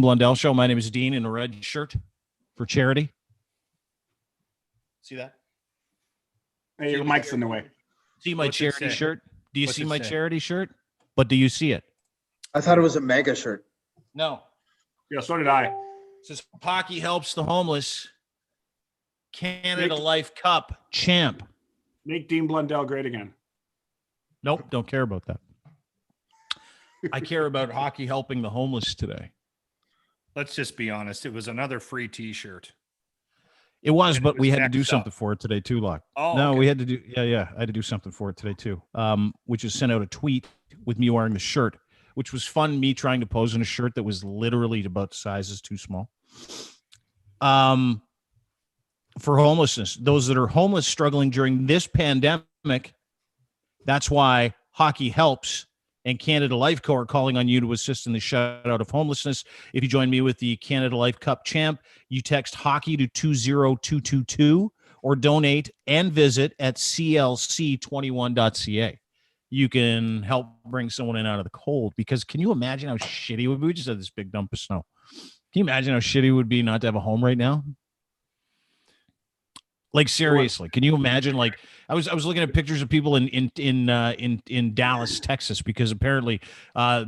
Blundell Show. My name is Dean in a red shirt for charity. See that? Hey, your mic's in the way. See my charity shirt? Do you see my charity shirt? But do you see it? I thought it was a mega shirt. No. Yeah, so did I. It says Hockey Helps the Homeless. Canada Life Cup champ. Make Dean Blundell great again. Nope, don't care about that. I care about hockey helping the homeless today. Let's just be honest. It was another free T-shirt. It was, but we had to do something for it today too, Locke. Oh, no, okay. we had to do. Yeah. I had to do something for it today too. Which is sent out a tweet with me wearing the shirt, which was fun. Me trying to pose in a shirt that was literally about sizes too small. For homelessness, those that are homeless struggling during this pandemic, that's why Hockey Helps and Canada Life Co. are calling on you to assist in the shutout of homelessness. If you join me with the Canada Life Cup champ, you text hockey to 20222 or donate and visit at clc21.ca. You can help bring someone in out of the cold, because can you imagine how shitty it would be? We just had this big dump of snow. Can you imagine how shitty it would be not to have a home right now? Like, seriously, can you imagine? Like, I was looking at pictures of people in Dallas, Texas, because apparently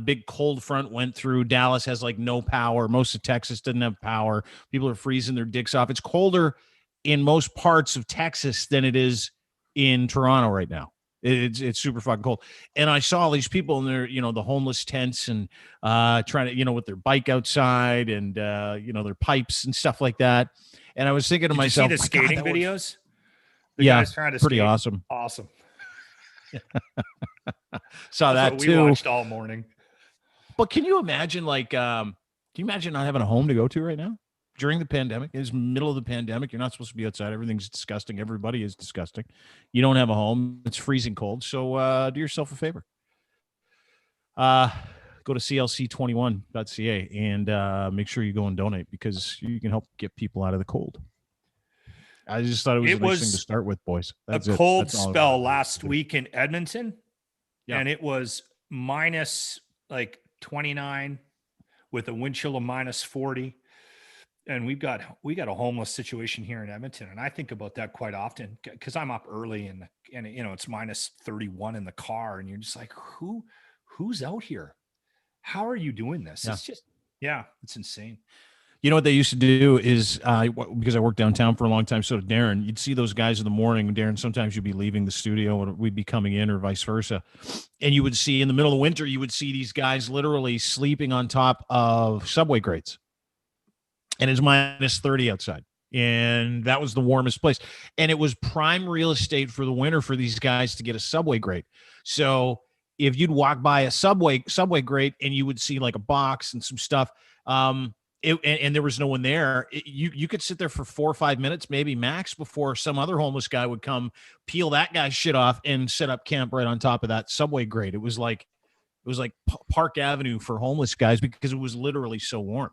big cold front went through. Dallas has like no power. Most of Texas didn't have power. People are freezing their dicks off. It's colder in most parts of Texas than it is in Toronto right now. It's super fucking cold. And I saw all these people in their, the homeless tents and trying to, with their bike outside and, their pipes and stuff like that. And I was thinking to myself, you see the skating videos? The guys trying to pretty skate. Awesome. Saw that too. We watched all morning. But can you imagine, can you imagine not having a home to go to right now during the pandemic? It's middle of the pandemic. You're not supposed to be outside. Everything's disgusting. Everybody is disgusting. You don't have a home. It's freezing cold. So do yourself a favor. Go to clc21.ca and make sure you go and donate, because you can help get people out of the cold. I just thought it was a nice thing to start with, boys. That's a cold spell last week in Edmonton, and it was minus like 29 with a wind chill of minus 40. And we got a homeless situation here in Edmonton, and I think about that quite often because I'm up early and it's minus 31 in the car, and you're just like, who's out here? How are you doing this? Yeah. It's just, it's insane. You know what they used to do is, because I worked downtown for a long time, so did Darren, you'd see those guys in the morning. Darren, sometimes you'd be leaving the studio and we'd be coming in, or vice versa. And you would see in the middle of winter, you would see these guys literally sleeping on top of subway grates. And it's minus 30 outside. And that was the warmest place. And it was prime real estate for the winter for these guys to get a subway grate. So if you'd walk by a subway grate and you would see like a box and some stuff, and there was no one there, you could sit there for 4 or 5 minutes, maybe max, before some other homeless guy would come, peel that guy's shit off, and set up camp right on top of that subway grate. It was like Park Avenue for homeless guys, because it was literally so warm.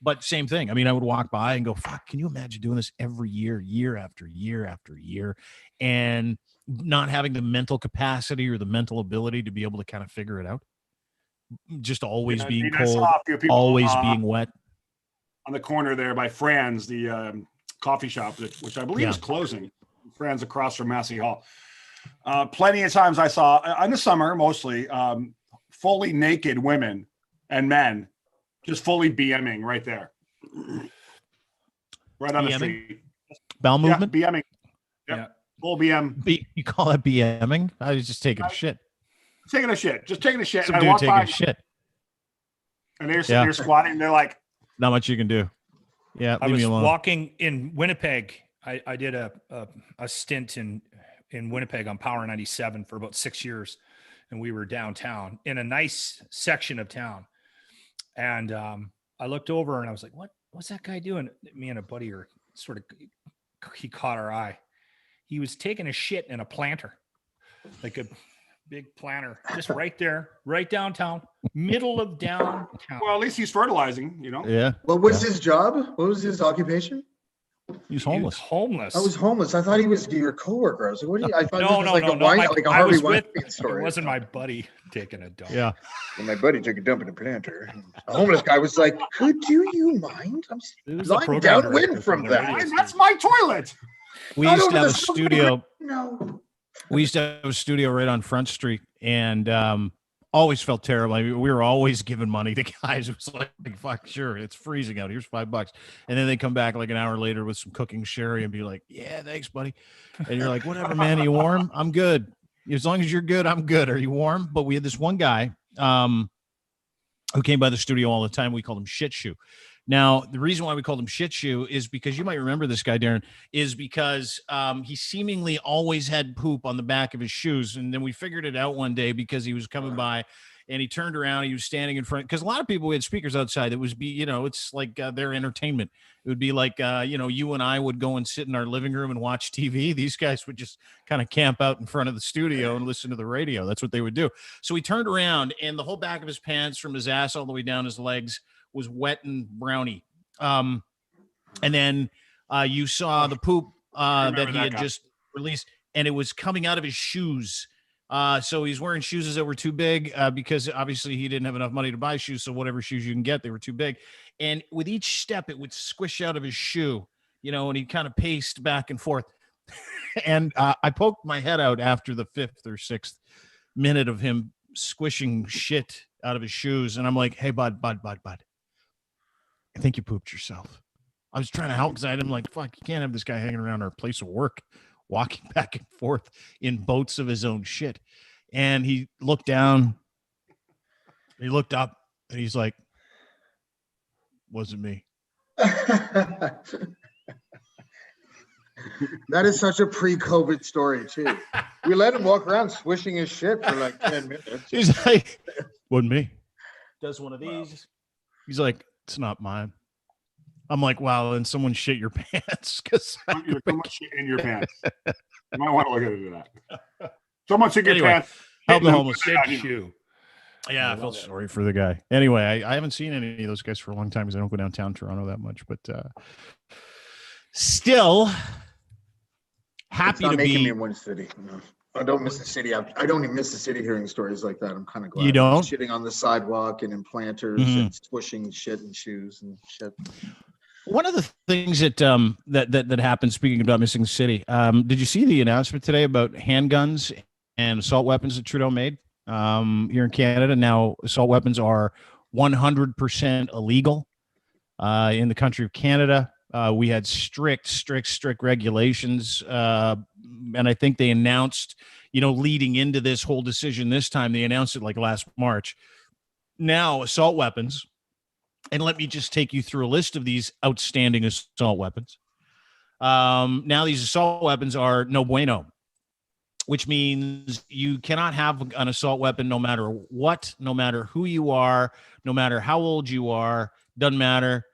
But same thing. I mean, I would walk by and go, fuck, can you imagine doing this every year, year after year after year, and not having the mental capacity or the mental ability to be able to kind of figure it out? Just always being cold, always being wet. On the corner there by Fran's, the coffee shop, which I believe is closing. Fran's across from Massey Hall. Plenty of times I saw, in the summer mostly, fully naked women and men just fully BMing right there. Right on the street. Bowel movement? Yeah, BMing. Yep. Yeah. Full BM. You call that BMing? I was just taking a shit. Just taking a shit. Some dude taking a shit. And they're squatting. They're like, not much you can do. Yeah, I was walking in Winnipeg. I did a stint in Winnipeg on Power 97 for about 6 years, and we were downtown in a nice section of town. And I looked over and I was like, what's that guy doing? Me and a buddy are he caught our eye. He was taking a shit in a planter, like a big planter, just right there, right downtown, middle of downtown. Well, at least he's fertilizing, Yeah. What was his job? What was his occupation? He's homeless. Homeless. I was homeless. I thought he was your coworker. I was like, what do you? I thought No, this no, was like no, a no. wine, My, like a I Harvey was with. Weinstein story. It wasn't my buddy taking a dump. Yeah. And my buddy took a dump in a planter. A homeless guy was like, "Could do you mind? I'm It was the lying program downwind director from the that." radio Hey, that's my toilet. We Not used to over have the a subway. studio. No. We used to have a studio right on Front Street, and always felt terrible. I mean, we were always giving money to guys. It was like, fuck, sure, it's freezing out. Here's $5. And then they come back like an hour later with some cooking sherry and be like, yeah, thanks, buddy. And you're like, whatever, man. Are you warm? I'm good. As long as you're good, I'm good. Are you warm? But we had this one guy who came by the studio all the time. We called him Shit Shoe. Now, the reason why we called him Shit Shoe is because you might remember this guy, Darren, is because he seemingly always had poop on the back of his shoes. And then we figured it out one day because he was coming by and he turned around. He was standing in front because a lot of people, we had speakers outside. It was it's like their entertainment. It would be like, you and I would go and sit in our living room and watch TV. These guys would just kind of camp out in front of the studio and listen to the radio. That's what they would do. So he turned around and the whole back of his pants from his ass all the way down his legs was wet and browny. And then you saw the poop that he had just released, and it was coming out of his shoes. So he's wearing shoes that were too big because obviously he didn't have enough money to buy shoes. So whatever shoes you can get, they were too big. And with each step, it would squish out of his shoe, and he kind of paced back and forth. And I poked my head out after the 5th or 6th minute of him squishing shit out of his shoes. And I'm like, hey, bud. I think you pooped yourself. I was trying to help because I'm like, fuck, you can't have this guy hanging around our place of work, walking back and forth in boats of his own shit. And he looked down, he looked up, and he's like, wasn't me. That is such a pre-COVID story too. We let him walk around swishing his shit for like 10 minutes. He's like, wasn't me. Does one of these. He's like, it's not mine. I'm like, wow, and someone shit your pants because You're so much shit in your pants. You might want to look into that. So much in your Anyway, pants. help the homeless. Shit shoe. Yeah, I felt sorry for the guy. Anyway, I haven't seen any of those guys for a long time because I don't go downtown Toronto that much. But still, happy to making be. me in one city. No. I don't miss the city. I don't even miss the city hearing stories like that. I'm kind of glad. You don't? Shitting on the sidewalk and in planters and swishing shit in shoes and shit. One of the things that that happened, speaking about missing the city, did you see the announcement today about handguns and assault weapons that Trudeau made here in Canada? Now, assault weapons are 100% illegal in the country of Canada. We had strict regulations, and I think they announced, leading into this whole decision this time, they announced it like last March. Now, assault weapons, and let me just take you through a list of these outstanding assault weapons. Now, these assault weapons are no bueno, which means you cannot have an assault weapon no matter what, no matter who you are, no matter how old you are, doesn't matter.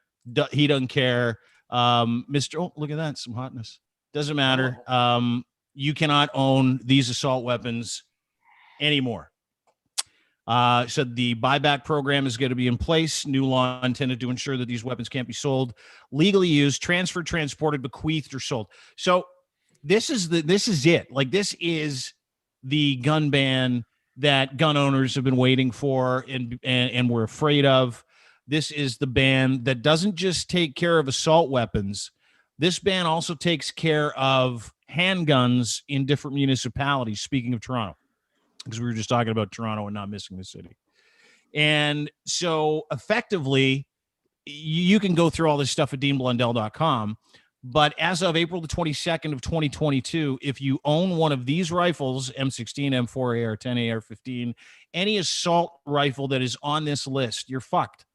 He doesn't care. Oh, look at that, some hotness. Doesn't matter. You cannot own these assault weapons anymore. So the buyback program is going to be in place. New law intended to ensure that these weapons can't be sold, legally used, transferred, transported, bequeathed, or sold. So this is it. Like, this is the gun ban that gun owners have been waiting for and were afraid of. This is the ban that doesn't just take care of assault weapons. This ban also takes care of handguns in different municipalities, speaking of Toronto, because we were just talking about Toronto and not missing the city. And so effectively, you can go through all this stuff at deanblundell.com. But as of April the 22nd of 2022, if you own one of these rifles, M16, M4, AR-10, AR-15, any assault rifle that is on this list, you're fucked.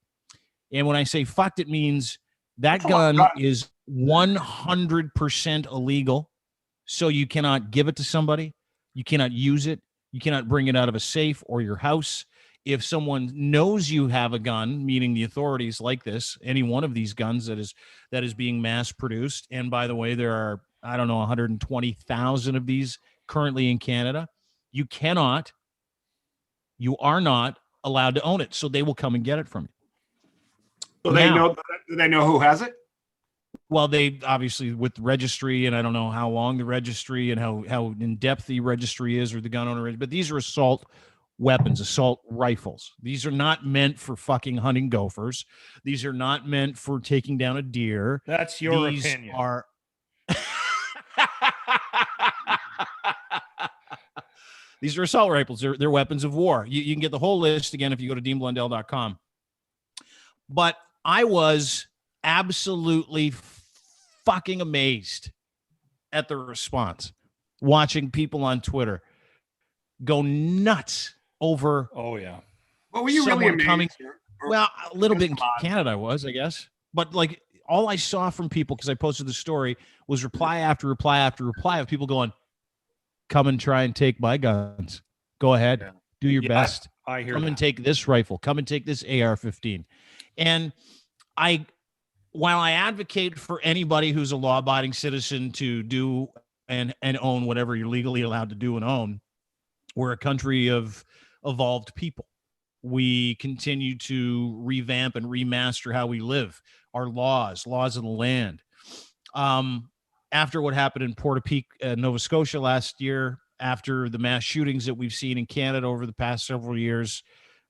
And when I say fucked, it means that gun is 100% illegal. So you cannot give it to somebody. You cannot use it. You cannot bring it out of a safe or your house. If someone knows you have a gun, meaning the authorities like this, any one of these guns that is being mass produced, and by the way, there are, 120,000 of these currently in Canada, you are not allowed to own it. So they will come and get it from you. So they know who has it? Well, they obviously with the registry, and I don't know how long the registry and how in depth the registry is or the gun owner is, but these are assault weapons, assault rifles. These are not meant for fucking hunting gophers. These are not meant for taking down a deer. That's your These opinion. are These are assault rifles. They're weapons of war. You can get the whole list again if you go to deanblundell.com. But I was absolutely fucking amazed at the response, watching people on Twitter go nuts over. Oh yeah. Well, were you really someone amazed? coming- Well, a little bit in Come on. Canada, I was, I guess. But like all I saw from people, because I posted the story, was reply after reply after reply of people going, come and try and take my guns. Go ahead. Yeah. Do your Yeah, best. I hear Come and that. take this rifle. Come and take this AR-15. And while I advocate for anybody who's a law-abiding citizen to do and own whatever you're legally allowed to do and own, we're a country of evolved people. We continue to revamp and remaster how we live, our laws of the land. After what happened in Portapique, Nova Scotia last year, after the mass shootings that we've seen in Canada over the past several years,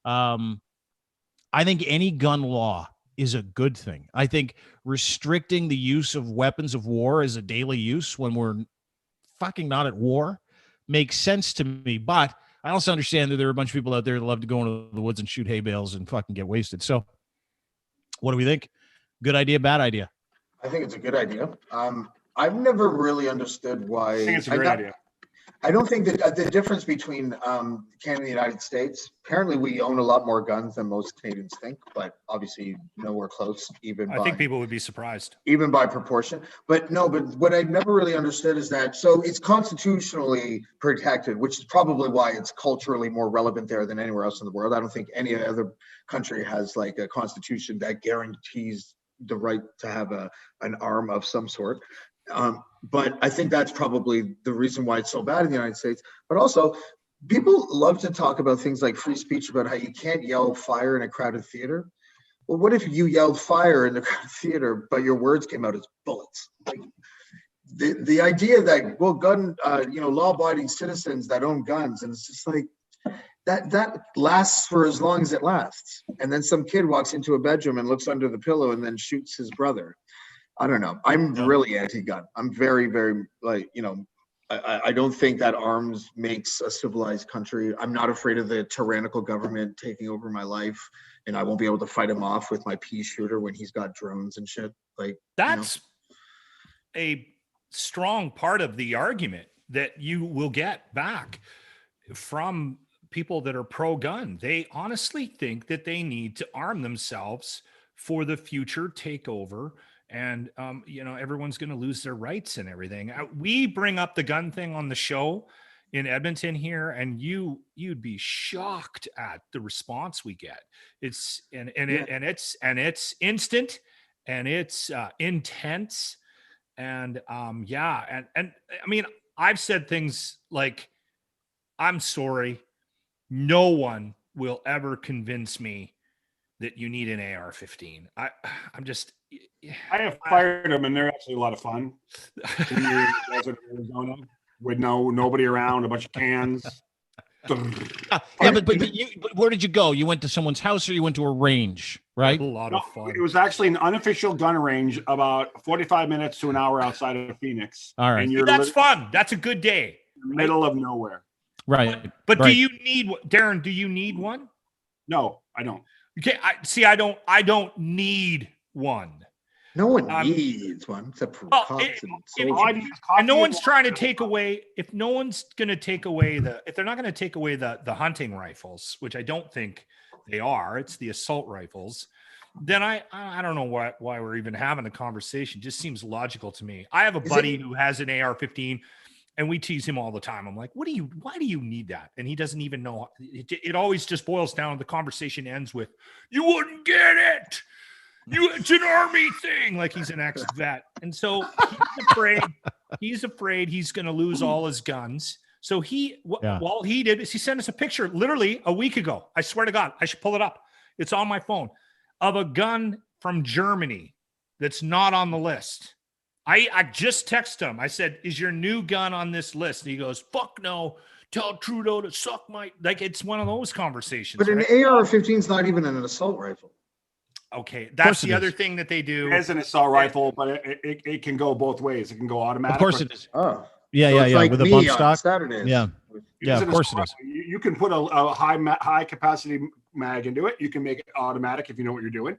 I think any gun law is a good thing. I think restricting the use of weapons of war as a daily use when we're fucking not at war makes sense to me. But I also understand that there are a bunch of people out there that love to go into the woods and shoot hay bales and fucking get wasted. So what do we think? Good idea, bad idea? I think it's a good idea. I've never really understood why. I think it's a great idea. I don't think that the difference between Canada and the United States, apparently we own a lot more guns than most Canadians think, but obviously nowhere close, I think people would be surprised. even by proportion. But what I've never really understood is that, so it's constitutionally protected, which is probably why it's culturally more relevant there than anywhere else in the world. I don't think any other country has like a constitution that guarantees the right to have an arm of some sort. But I think that's probably the reason why it's so bad in the United States. But also, people love to talk about things like free speech, about how you can't yell fire in a crowded theater. Well, what if you yelled fire in the crowded theater, but your words came out as bullets? Like, the idea that, well, law-abiding citizens that own guns, and it's just like that lasts for as long as it lasts. And then some kid walks into a bedroom and looks under the pillow and then shoots his brother. I don't know. I'm really anti-gun. I'm very, very I don't think that arms makes a civilized country. I'm not afraid of the tyrannical government taking over my life, and I won't be able to fight him off with my pea shooter when he's got drones and shit. Like, that's a strong part of the argument that you will get back from people that are pro-gun. They honestly think that they need to arm themselves for the future takeover. And, everyone's going to lose their rights and everything. We bring up the gun thing on the show in Edmonton here, and you'd be shocked at the response we get. It's it's instant, and it's intense, and I mean, I've said things like, "I'm sorry, no one will ever convince me that you need an AR-15." I have fired them, and they're actually a lot of fun. In the desert of Arizona, with nobody around, a bunch of cans. But where did you go? You went to someone's house, or you went to a range, right? A lot of fun. It was actually an unofficial gun range about 45 minutes to an hour outside of Phoenix. All right. And That's fun. That's a good day. In the middle of nowhere. Right. But right. Do you need, Darren, do you need one? No, I don't. Okay. I don't need one. no one needs one except for cops and soldiers. And no one's trying to take away, if no one's going to take away if they're not going to take away the hunting rifles, which I don't think they are, it's the assault rifles, then I don't know why we're even having the conversation. It just seems logical to me. I have a buddy who has an AR-15, and we tease him all the time. I'm like, why do you need that? And he doesn't even know. It always just boils down. The conversation ends with, you wouldn't get it. It's an army thing. Like he's an ex-vet. And so he's afraid he's going to lose all his guns. So while he did this, he sent us a picture literally a week ago. I swear to God, I should pull it up. It's on my phone, of a gun from Germany that's not on the list. I just texted him. I said, is your new gun on this list? And he goes, fuck no. Tell Trudeau to suck my, like, it's one of those conversations. But an right? AR-15 is not even an assault rifle. Okay. That's the other thing that they do. It is an assault rifle, but it can go both ways. It can go automatic. Of course it is. Oh. Yeah, So yeah, it's yeah. like With a me bump on stock. Saturdays. Yeah. Yeah, Use of an course it assault is. rifle. You can put a high capacity mag into it. You can make it automatic if you know what you're doing.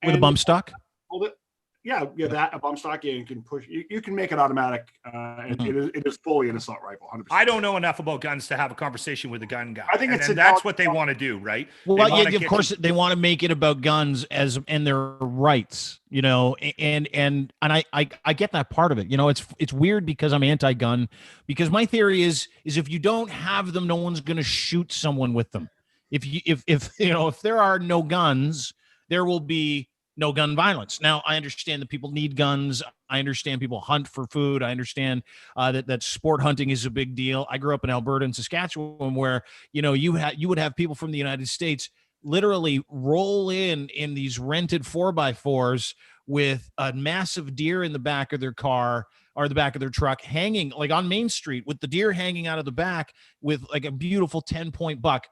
With a bump stock? Hold it. Yeah, that a bump stock. Yeah, you can push. You can make it automatic. And it is fully an assault rifle. 100%. I don't know enough about guns to have a conversation with a gun guy. I think and that's what they want to do, right? Well, yeah, of course they want to make it about guns and their rights, you know, and I get that part of it. You know, it's weird because I'm anti-gun, because my theory is if you don't have them, no one's going to shoot someone with them. If there are no guns, there will be no gun violence. Now, I understand that people need guns. I understand people hunt for food. I understand that sport hunting is a big deal. I grew up in Alberta and Saskatchewan, where you would have people from the United States literally roll in these rented 4x4s with a massive deer in the back of their car or the back of their truck, hanging like on Main Street with the deer hanging out of the back with like a beautiful 10-point buck,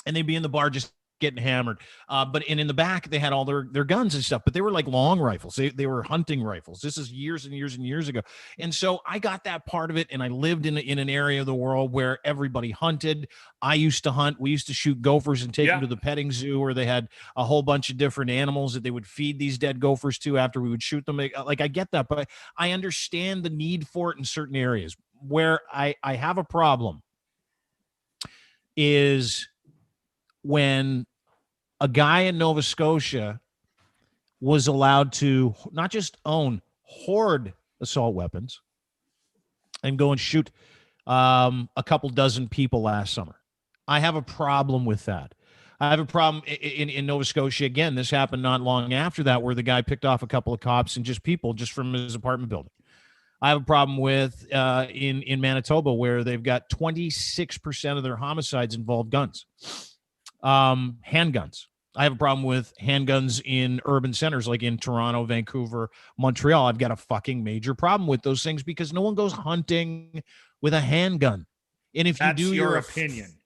and they'd be in the bar just getting hammered. But in the back, they had all their guns and stuff, but they were like long rifles. They were hunting rifles. This is years and years and years ago. And so I got that part of it. And I lived in an area of the world where everybody hunted. I used to hunt. We used to shoot gophers and take them to the petting zoo, where they had a whole bunch of different animals that they would feed these dead gophers to after we would shoot them. Like, I get that, but I understand the need for it in certain areas. Where I have a problem is when a guy in Nova Scotia was allowed to not just hoard assault weapons and go and shoot a couple dozen people last summer. I have a problem with that. I have a problem in Nova Scotia. Again, this happened not long after that, where the guy picked off a couple of cops and just people just from his apartment building. I have a problem with in Manitoba, where they've got 26% of their homicides involve guns. Handguns. I have a problem with handguns in urban centers like in Toronto, Vancouver, Montreal. I've got a fucking major problem with those things because no one goes hunting with a handgun. And if That's you do, your opinion.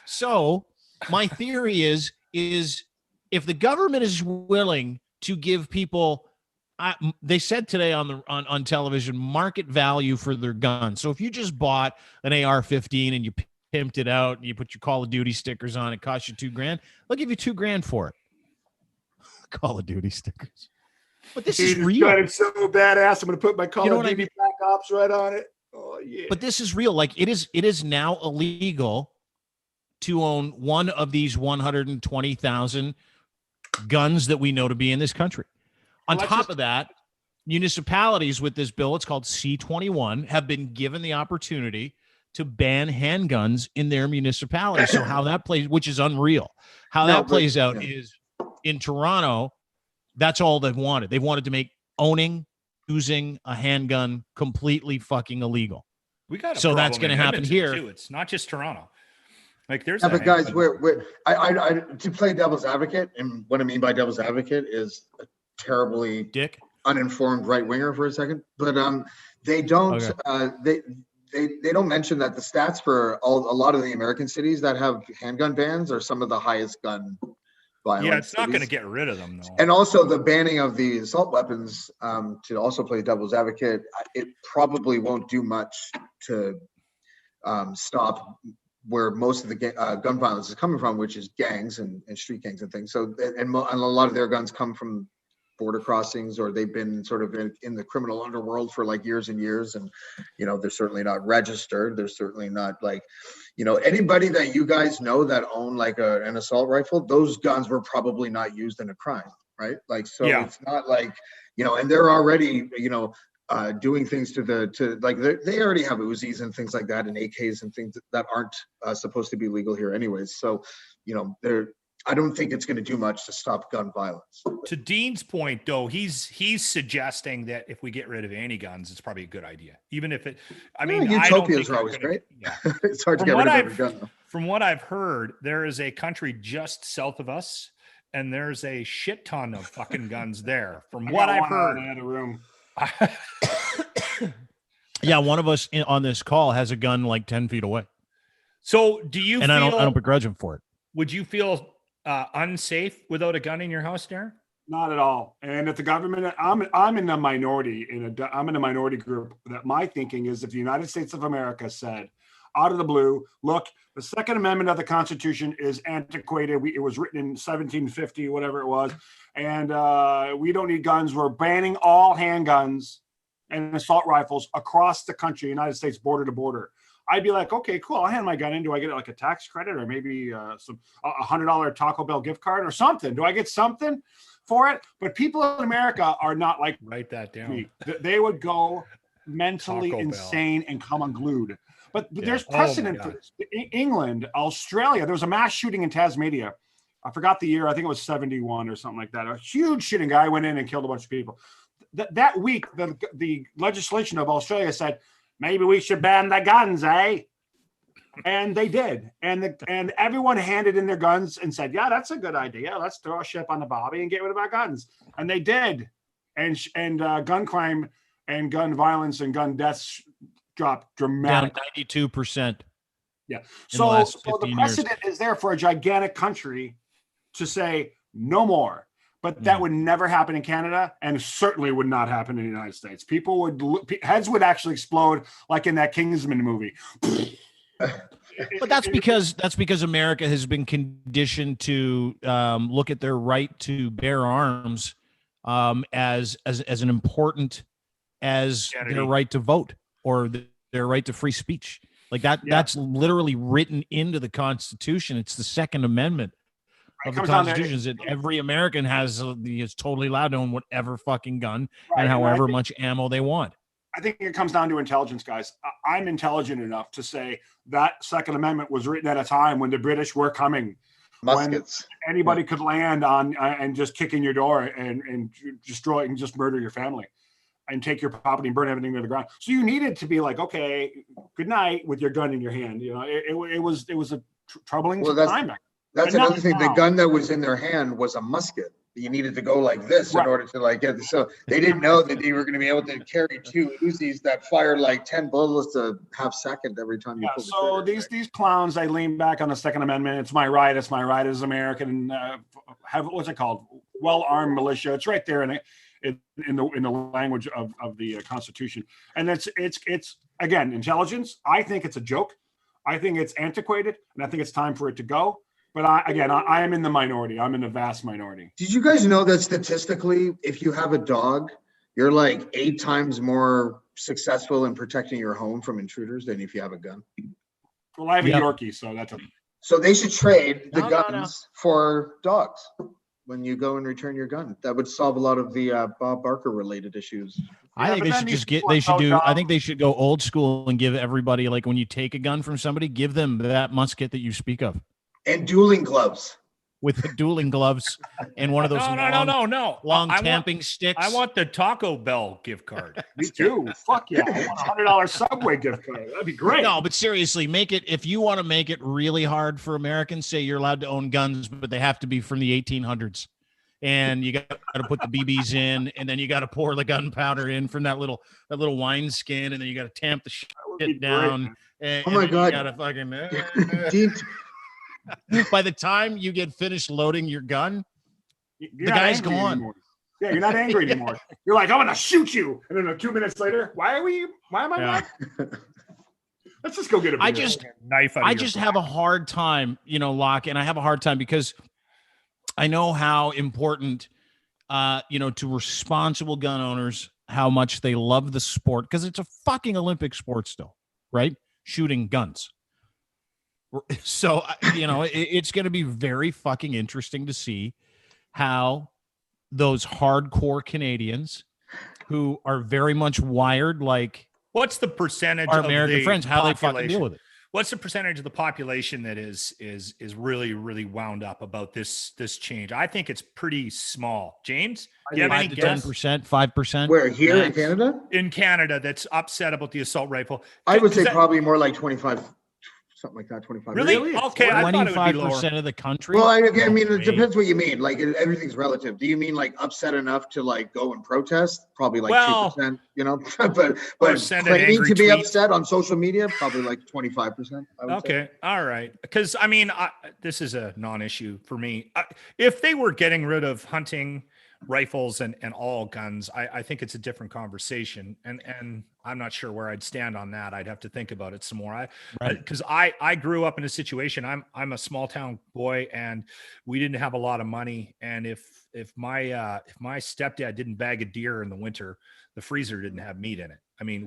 So my theory is if the government is willing to give people, they said today on television, market value for their guns. So if you just bought an AR-15 and you pimped it out and you put your Call of Duty stickers on, it cost you $2,000. They'll give you $2,000 for it. Call of Duty stickers. But this is real. God, it's so badass. I'm going to put my Call of Duty Black Ops right on it. Oh yeah. But this is real. Like it is now illegal to own one of these 120,000 guns that we know to be in this country. On top of that, municipalities with this bill, it's called C-21, have been given the opportunity to ban handguns in their municipality. So how that plays, which is unreal, that plays out is in Toronto, that's all they've wanted. They've wanted to make using a handgun completely fucking illegal. We got so that's going to happen here too. It's not just Toronto. Like there's but guys, I to play devil's advocate, and what I mean by devil's advocate is a terribly uninformed right winger for a second. But they don't they don't mention that the stats for a lot of the American cities that have handgun bans are some of the highest gun violence. Yeah, it's not going to get rid of them though. And also the banning of the assault weapons, to also play devil's advocate, it probably won't do much to stop where most of the gun violence is coming from, which is gangs and street gangs and things. So, and a lot of their guns come from border crossings, or they've been sort of in the criminal underworld for like years and years. And, they're certainly not registered. They're certainly not like, anybody that you guys know that own like an assault rifle, those guns were probably not used in a crime, right? Like, so it's not like, and they're already, doing things to they already have Uzis and things like that and AKs and things that aren't supposed to be legal here anyways. So, I don't think it's going to do much to stop gun violence. To Dean's point, though, he's suggesting that if we get rid of any guns, it's probably a good idea. Even if it, utopias are always great. Yeah. It's hard to get rid of every gun, though. From what I've heard, there is a country just south of us, and there's a shit ton of fucking guns there. From I what got I've one out heard, in another room. Yeah, one of us on this call has a gun like 10 feet away, so do you and feel? I don't begrudge him for it. Would you feel unsafe without a gun in your house, Darren? Not at all. And if the government, I'm in the minority I'm in a minority group that my thinking is if the United States of America said out of the blue, look, the Second Amendment of the Constitution is antiquated. It was written in 1750, whatever it was. And we don't need guns. We're banning all handguns and assault rifles across the country, United States, border to border. I'd be like, okay, cool. I'll hand my gun in. Do I get like a tax credit or maybe a $100 Taco Bell gift card or something? Do I get something for it? But people in America are not like Write that down. me. They would go mentally Taco Bell. insane and come unglued. But Yeah. there's Oh my precedent for God. this. England, Australia, there was a mass shooting in Tasmania. I forgot the year. I think it was 71 or something like that. A huge shooting guy went in and killed a bunch of people. That week, the legislation of Australia said, maybe we should ban the guns, eh? And they did. And everyone handed in their guns and said, yeah, that's a good idea. Let's throw a ship on the bobby and get rid of our guns. And they did. And gun crime and gun violence and gun deaths dropped Down dramatically. 92%. Yeah. in So the last the 15 years. precedent is there for a gigantic country to say no more. But that would never happen in Canada, and certainly would not happen in the United States. Heads would actually explode like in that Kingsman movie. But that's because America has been conditioned to look at their right to bear arms as an important as Kennedy. their right to vote or their right to free speech. Like that. Yeah. That's literally written into the Constitution. It's the Second Amendment of the comes down to- Constitution. Is that every American is totally allowed to own whatever fucking gun Right, and and I however think- much ammo they want. I think it comes down to intelligence, guys. I'm intelligent enough to say that Second Amendment was written at a time when the British were coming. Muskets. Anybody could land on and just kick in your door and destroy and just murder your family and take your property and burn everything to the ground. So you needed to be like, okay, good night with your gun in your hand. You know, it was a troubling Well, that's- time back. That's But not another thing. The now. gun that was in their hand was a musket. You needed to go like this Right. in order to like get. So they didn't know that they were going to be able to carry two Uzis that fired like 10 bullets a half second every time you Yeah, pulled the so trigger. these clowns, they lean back on the Second Amendment. It's my right. It's my right as American. Have what's it called? Well-armed militia. It's right there in the language of the Constitution. And it's again intelligence. I think it's a joke. I think it's antiquated, and I think it's time for it to go. But I am in the minority. I'm in the vast minority. Did you guys know that statistically, if you have a dog, you're like 8 times more successful in protecting your home from intruders than if you have a gun? Well, I have a Yep. Yorkie, so that's a So they should trade the No, guns for dogs when you go and return your gun. That would solve a lot of the Bob Barker related issues. I think but they then should these just get. people They are should so do. dumb. I think they should go old school and give everybody, like when you take a gun from somebody, give them that musket that you speak of And dueling gloves. with the dueling gloves and one of those No. long I tamping sticks. I want the Taco Bell gift card. me too. Fuck yeah! I want a $100 Subway gift card. That'd be great. No, but seriously, make it if you want to make it really hard for Americans. Say you're allowed to own guns, but they have to be from the 1800s, and you got to put the BBs in, and then you got to pour the gunpowder in from that little wine skin, and then you got to tamp the That would be shit down. And, Oh my and then God. You got to fucking. Dean, By the time you get finished loading your gun, You're the not guy's angry gone. anymore. Yeah, you're not angry anymore. You're like, I'm gonna shoot you, and then 2 minutes later, why am I Yeah. not? Let's just go get a beer. I just Knife. I just have a hard time, Locke, and I have a hard time because I know how important, to responsible gun owners, how much they love the sport because it's a fucking Olympic sport still, right? Shooting guns. So, it's going to be very fucking interesting to see how those hardcore Canadians who are very much wired like What's the percentage our of American the friends, how they fucking population? deal with it. What's the percentage of the population that is really, really wound up about this change? I think it's pretty small. James, do you have any 5 to guess 10%, 5%. where, here in max. Canada? in Canada that's upset about the assault rifle? I would say Because that- probably more like 25, something like that. 25. Really? Really? Okay, I thought it would be lower. 25% of the country. Well, I mean, No it way. depends what you mean. Like everything's relative. Do you mean like upset enough to like go and protest? Probably like Well, 2%, you know, or but send an claiming angry to be tweet. upset on social media, probably like 25%. I would say. Okay. All right. Because I mean, this is a non-issue for me. If they were getting rid of hunting rifles and all guns, I think it's a different conversation. And I'm not sure where I'd stand on that. I'd have to think about it some more. Right. Because I grew up in a situation. I'm a small town boy, and we didn't have a lot of money. And if my stepdad didn't bag a deer in the winter, the freezer didn't have meat in it. I mean,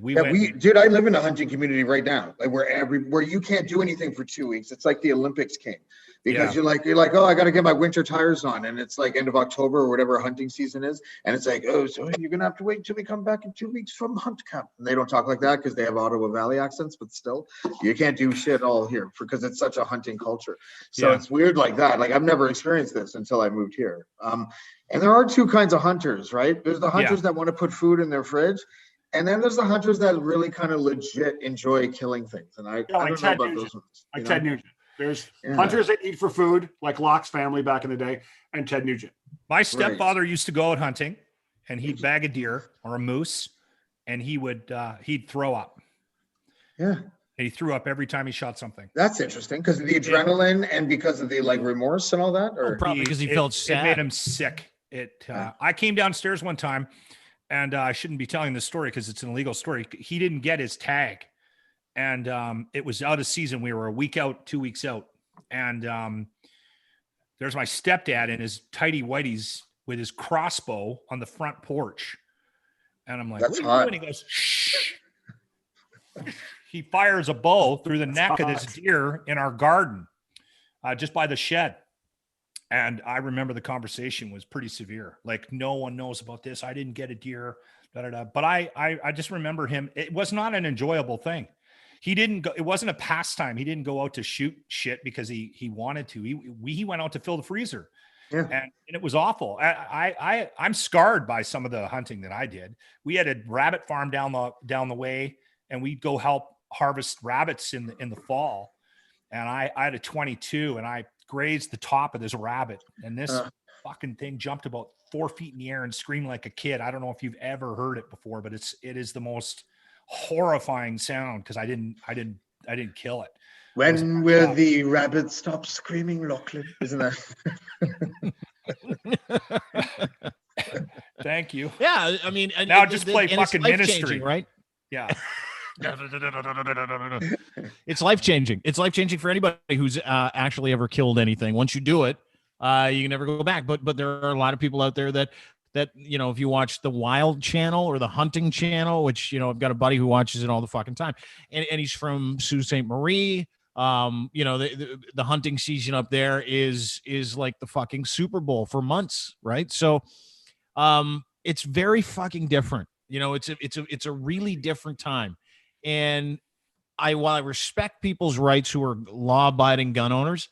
Dude, I live in a hunting community right now, like where you can't do anything for 2 weeks. It's like the Olympics came because you're like, oh, I got to get my winter tires on, and it's like end of October or whatever hunting season is, and it's like, oh, so you're gonna have to wait until we come back in 2 weeks from hunt camp. And they don't talk like that because they have Ottawa Valley accents, but still, you can't do shit all here because it's such a hunting culture. So it's weird like that. Like I've never experienced this until I moved here. And there are two kinds of hunters, right? There's the hunters that want to put food in their fridge. And then there's the hunters that really kind of legit enjoy killing things. And I don't know about those ones. Like Ted Nugent. There's hunters that eat for food, like Locke's family back in the day, and Ted Nugent. My stepfather used to go out hunting, and he'd bag a deer or a moose, and he'd throw up. Yeah. And he threw up every time he shot something. That's interesting because of the adrenaline and because of the like remorse and all that. Or Probably because he felt sad. It made him sick. I came downstairs one time, and I shouldn't be telling this story because it's an illegal story. He didn't get his tag, and it was out of season. We were a week out, 2 weeks out, and there's my stepdad in his tighty whities with his crossbow on the front porch, and I'm like, That's "What are you hot." doing?" He goes, "Shh." He fires a bow through the neck of this deer in our garden, just by the shed. And I remember the conversation was pretty severe. Like, no one knows about this. I didn't get a deer, But I just remember him. It was not an enjoyable thing. He didn't go. It wasn't a pastime. He didn't go out to shoot shit because he wanted to. He went out to fill the freezer. Yeah. And it was awful. I'm scarred by some of the hunting that I did. We had a rabbit farm down the way, and we'd go help harvest rabbits in the fall. And I had a 22, and I grazed the top of this rabbit, and this fucking thing jumped about 4 feet in the air and screamed like a kid. I don't know if you've ever heard it before, but it is the most horrifying sound because I didn't kill it. When will the rabbit stop screaming, Lachlan? Isn't that? Thank you. Yeah, I mean, now just play fucking Ministry, right? Yeah. It's life-changing. It's life-changing for anybody who's actually ever killed anything. Once you do it, you can never go back. But there are a lot of people out there that you know, if you watch the Wild Channel or the Hunting Channel, which, you know, I've got a buddy who watches it all the fucking time, and he's from Sault Ste. Marie. You know, the hunting season up there is like the fucking Super Bowl for months, right? So it's very fucking different. You know, it's a really different time. And while I respect people's rights who are law-abiding gun owners,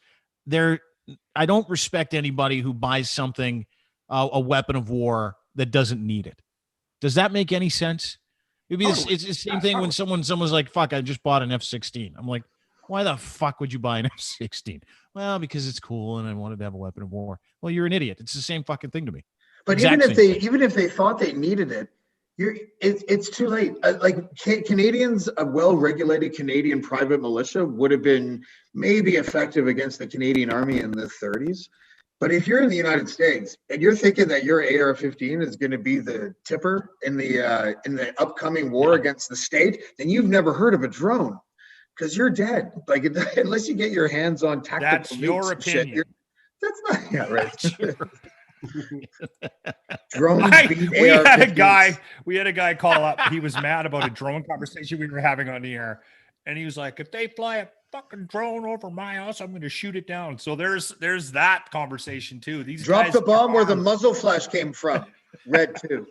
I don't respect anybody who buys something, a weapon of war, that doesn't need it. Does that make any sense? It's the same thing when someone's like, "Fuck, I just bought an F-16." I'm like, why the fuck would you buy an F-16? Well, because it's cool and I wanted to have a weapon of war. Well, you're an idiot. It's the same fucking thing to me. But even if they thought they needed it, it's too late. Like Canadians, a well-regulated Canadian private militia would have been maybe effective against the Canadian Army in the 30s. But if you're in the United States and you're thinking that your AR-15 is going to be the tipper in the upcoming war against the state, then you've never heard of a drone. Because you're dead. Like, unless you get your hands on tactical. That's your opinion. That's not. Yeah, right. Drones. We had a guy call up. He was mad about a drone conversation we were having on the air, and he was like, "If they fly a fucking drone over my house, I'm going to shoot it down." So there's that conversation too. These drop guys the bomb where the muzzle flash came from. Red too.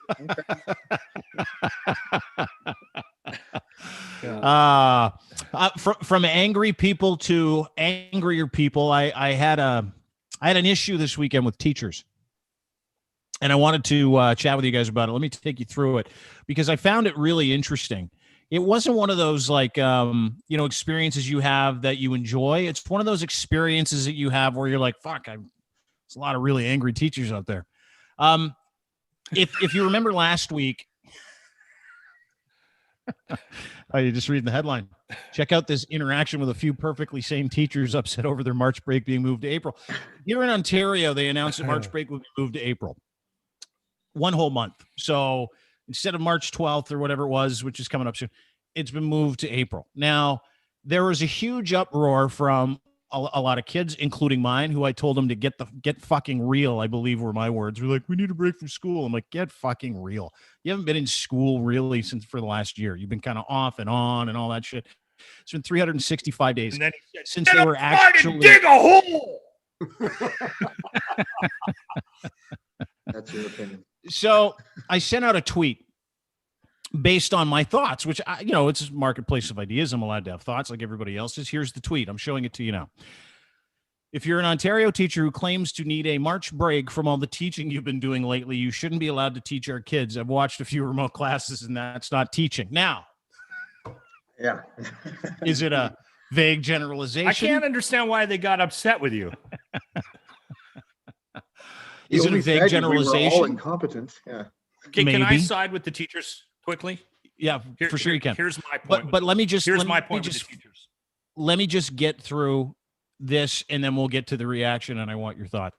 From angry people to angrier people, I had an issue this weekend with teachers, and I wanted to chat with you guys about it. Let me take you through it because I found it really interesting. it wasn't one of those like, experiences you have that you enjoy. It's one of those experiences that you have where you're like, fuck, there's a lot of really angry teachers out there. If you remember last week, oh, you're just reading the headline. Check out this interaction with a few perfectly sane teachers upset over their March break being moved to April. Here in Ontario, they announced that March break would be moved to April. One whole month. So instead of March 12th or whatever it was, which is coming up soon, it's been moved to April. Now, there was a huge uproar from a lot of kids, including mine, who I told them to get fucking real, I believe were my words. We're like, we need a break from school. I'm like, get fucking real. You haven't been in school really for the last year. You've been kind of off and on and all that shit. It's been 365 days since they were actually dig a hole. That's your opinion. So I sent out a tweet based on my thoughts, which, it's a marketplace of ideas. I'm allowed to have thoughts like everybody else is. Here's the tweet. I'm showing it to you now. If you're an Ontario teacher who claims to need a March break from all the teaching you've been doing lately, you shouldn't be allowed to teach our kids. I've watched a few remote classes, and that's not teaching. Now, yeah. Is it a vague generalization? I can't understand why they got upset with you. Is it a vague generalization? We were all incompetent. Yeah. Can I side with the teachers quickly? Yeah, for sure you can. Here's my point. But let me just here's my point with the teachers. Let me just get through this, and then we'll get to the reaction, and I want your thoughts.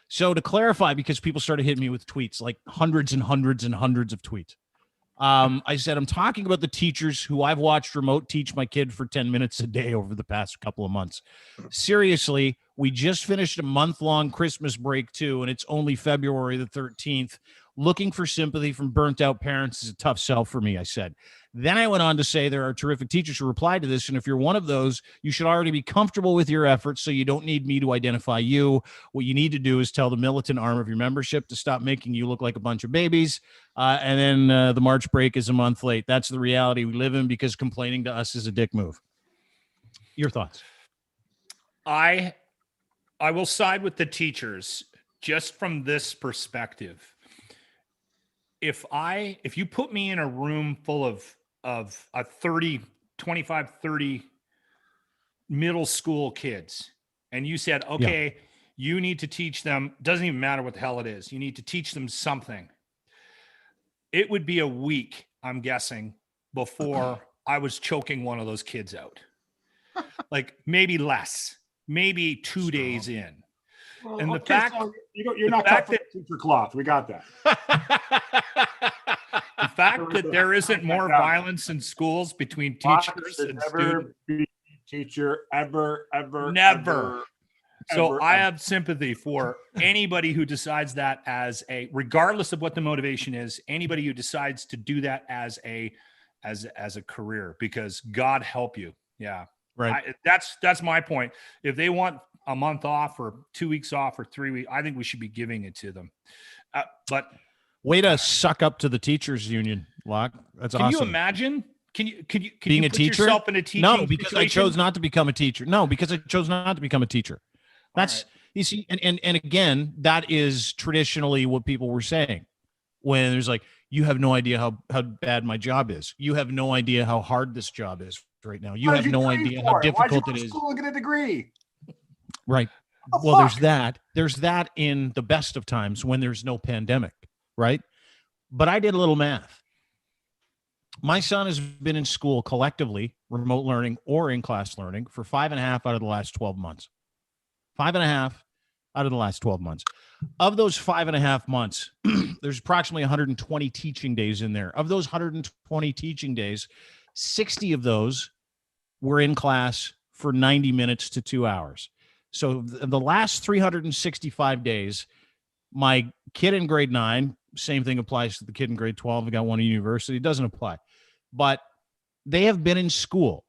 So to clarify, because people started hitting me with tweets, like hundreds and hundreds and hundreds of tweets. I said, I'm talking about the teachers who I've watched remote teach my kid for 10 minutes a day over the past couple of months. Seriously, we just finished a month-long Christmas break too, and it's only February the 13th. Looking for sympathy from burnt-out parents is a tough sell for me, I said. Then I went on to say there are terrific teachers who replied to this, and if you're one of those, you should already be comfortable with your efforts, so you don't need me to identify you. What you need to do is tell the militant arm of your membership to stop making you look like a bunch of babies, and then the March break is a month late. That's the reality we live in, because complaining to us is a dick move. Your thoughts? I will side with the teachers just from this perspective. If you put me in a room full of a 25, 30 middle school kids, and you said, okay, you need to teach them, doesn't even matter what the hell it is, you need to teach them something. It would be a week, I'm guessing, before I was choking one of those kids out. Like maybe less, maybe 2 days in. Well, and the okay, fact so you're not cut from teacher cloth. We got that. The fact that there isn't more violence in schools between teachers and students. Teacher ever. Never. So I have sympathy for anybody who decides that regardless of what the motivation is, anybody who decides to do that as a career, because God help you. Yeah. Right. That's my point. If they want a month off or 2 weeks off or 3 weeks, I think we should be giving it to them. But way to suck up to the teachers union, Locke. That's awesome. Can you imagine? Can you being you a put teacher? yourself in a teaching No, because situation? I chose not to become a teacher. No, because I chose not to become a teacher. That's you see, and again, that is traditionally what people were saying when there's like, you have no idea how bad my job is. You have no idea how hard this job is right now. You have no idea how difficult it is. School and get a degree. Right. Oh, well, fuck. there's that in the best of times when there's no pandemic, right? But I did a little math. My son has been in school collectively, remote learning or in-class learning, for 5.5 out of the last 12 months. 5.5 out of the last 12 months. Of those 5.5 months, there's approximately 120 teaching days in there. Of those 120 teaching days, 60 of those were in class for 90 minutes to 2 hours. So the last 365 days, my kid in grade 9, same thing applies to the kid in grade 12. I got one in university. It doesn't apply. But they have been in school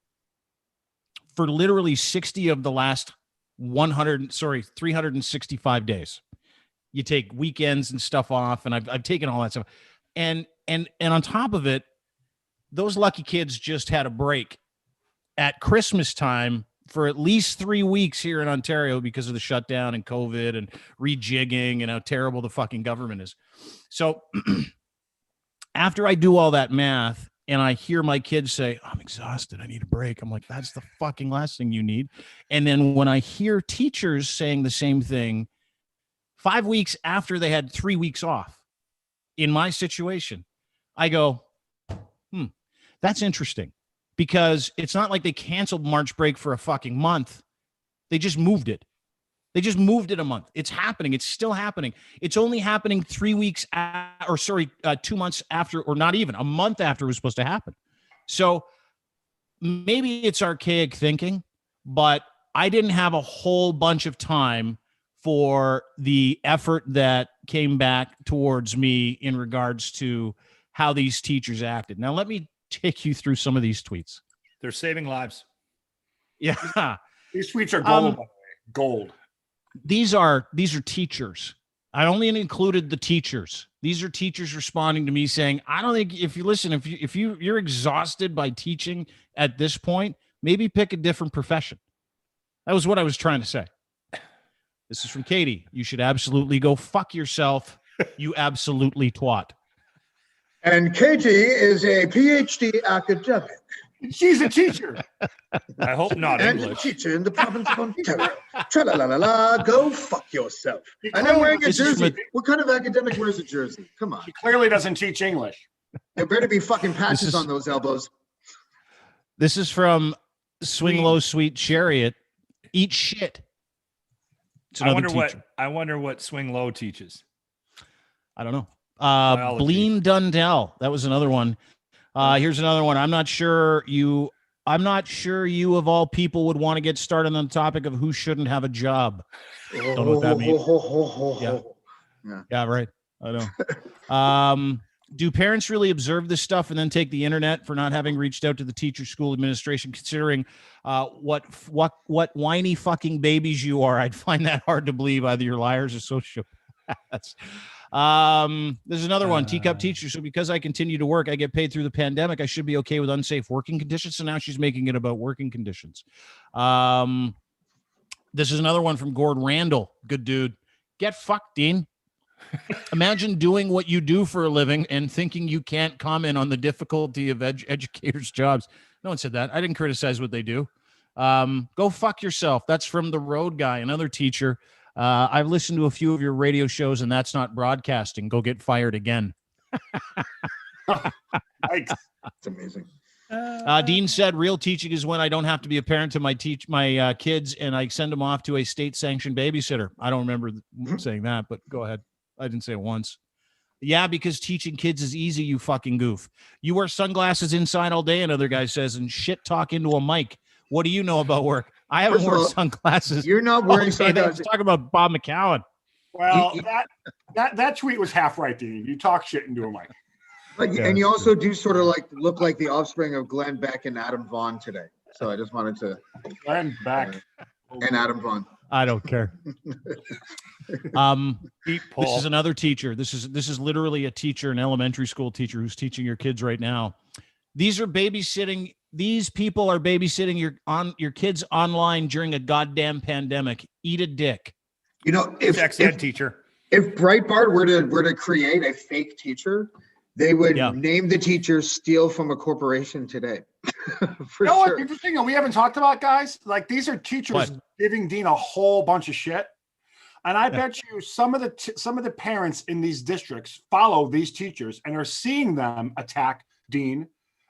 for literally 60 of the last 365 days. You take weekends and stuff off, and I've taken all that stuff. And on top of it, those lucky kids just had a break at Christmas time for at least 3 weeks here in Ontario because of the shutdown and COVID and rejigging and how terrible the fucking government is. So after I do all that math, and I hear my kids say, I'm exhausted, I need a break. I'm like, that's the fucking last thing you need. And then when I hear teachers saying the same thing 5 weeks after they had 3 weeks off in my situation, I go, that's interesting, because it's not like they canceled March break for a fucking month. They just moved it. They just moved it a month. It's happening. It's still happening. It's only happening 3 weeks 2 months after, or not even a month after it was supposed to happen. So maybe it's archaic thinking, but I didn't have a whole bunch of time for the effort that came back towards me in regards to how these teachers acted. Now, let me take you through some of these tweets. They're saving lives. Yeah. These tweets are gold. By the way. Gold. These are teachers. I only included the teachers. These are teachers responding to me saying, I don't think, if you're exhausted by teaching at this point, maybe pick a different profession. That was what I was trying to say. This is from Katie. You should absolutely go fuck yourself. You absolutely twat. And Katie is a PhD academic. She's a teacher. I hope not And a English. teacher in the province of Ontario. Tra-la-la-la-la, go fuck yourself. And I'm wearing a This is jersey. from What kind of academic wears a jersey? Come on. She clearly doesn't teach English. There better be fucking patches on those elbows. This is from Swing Low Sweet Chariot. Eat shit. It's another teacher. I wonder what Swing Low teaches. I don't know. Biology. Bleen Dundell. That was another one. Here's another one. I'm not sure you of all people would want to get started on the topic of who shouldn't have a job. Don't know what that means. Yeah, right. I know. Do parents really observe this stuff and then take the internet for not having reached out to the teacher school administration, considering what whiny fucking babies you are? I'd find that hard to believe. Either you're liars or sociopaths. There's another one. Teacup teacher. So because I continue to work, I get paid through the pandemic. I should be okay with unsafe working conditions. So now she's making it about working conditions. This is another one from Gord Randall. Good dude. Get fucked, Dean. Imagine doing what you do for a living and thinking you can't comment on the difficulty of educators' jobs. No one said that. I didn't criticize what they do. Go fuck yourself. That's from The Road Guy, another teacher. I've listened to a few of your radio shows, and that's not broadcasting. Go get fired again. It's amazing. Dean said, real teaching is when I don't have to be a parent to my kids, and I send them off to a state-sanctioned babysitter. I don't remember saying that, but go ahead. I didn't say it once. Yeah, because teaching kids is easy, you fucking goof. You wear sunglasses inside all day, another guy says, and shit talk into a mic. What do you know about work? I haven't worn sunglasses. You're not wearing sunglasses. Talk about Bob McCowan. Well, that tweet was half right, Dean. You talk shit into a mic. And you also do sort of look like the offspring of Glenn Beck and Adam Vaughn today. So I just wanted to. Glenn Beck and Adam Vaughn. I don't care. This is another teacher. This is literally a teacher, an elementary school teacher who's teaching your kids right now. These are babysitting. These people are babysitting your kids online during a goddamn pandemic. Eat a dick. You know, if teacher. If Breitbart were to create a fake teacher, they would name the teacher "Steal from a Corporation Today." For sure. What's interesting? We haven't talked about, guys. Like, these are teachers giving Dean a whole bunch of shit, and I bet you some of the parents in these districts follow these teachers and are seeing them attack Dean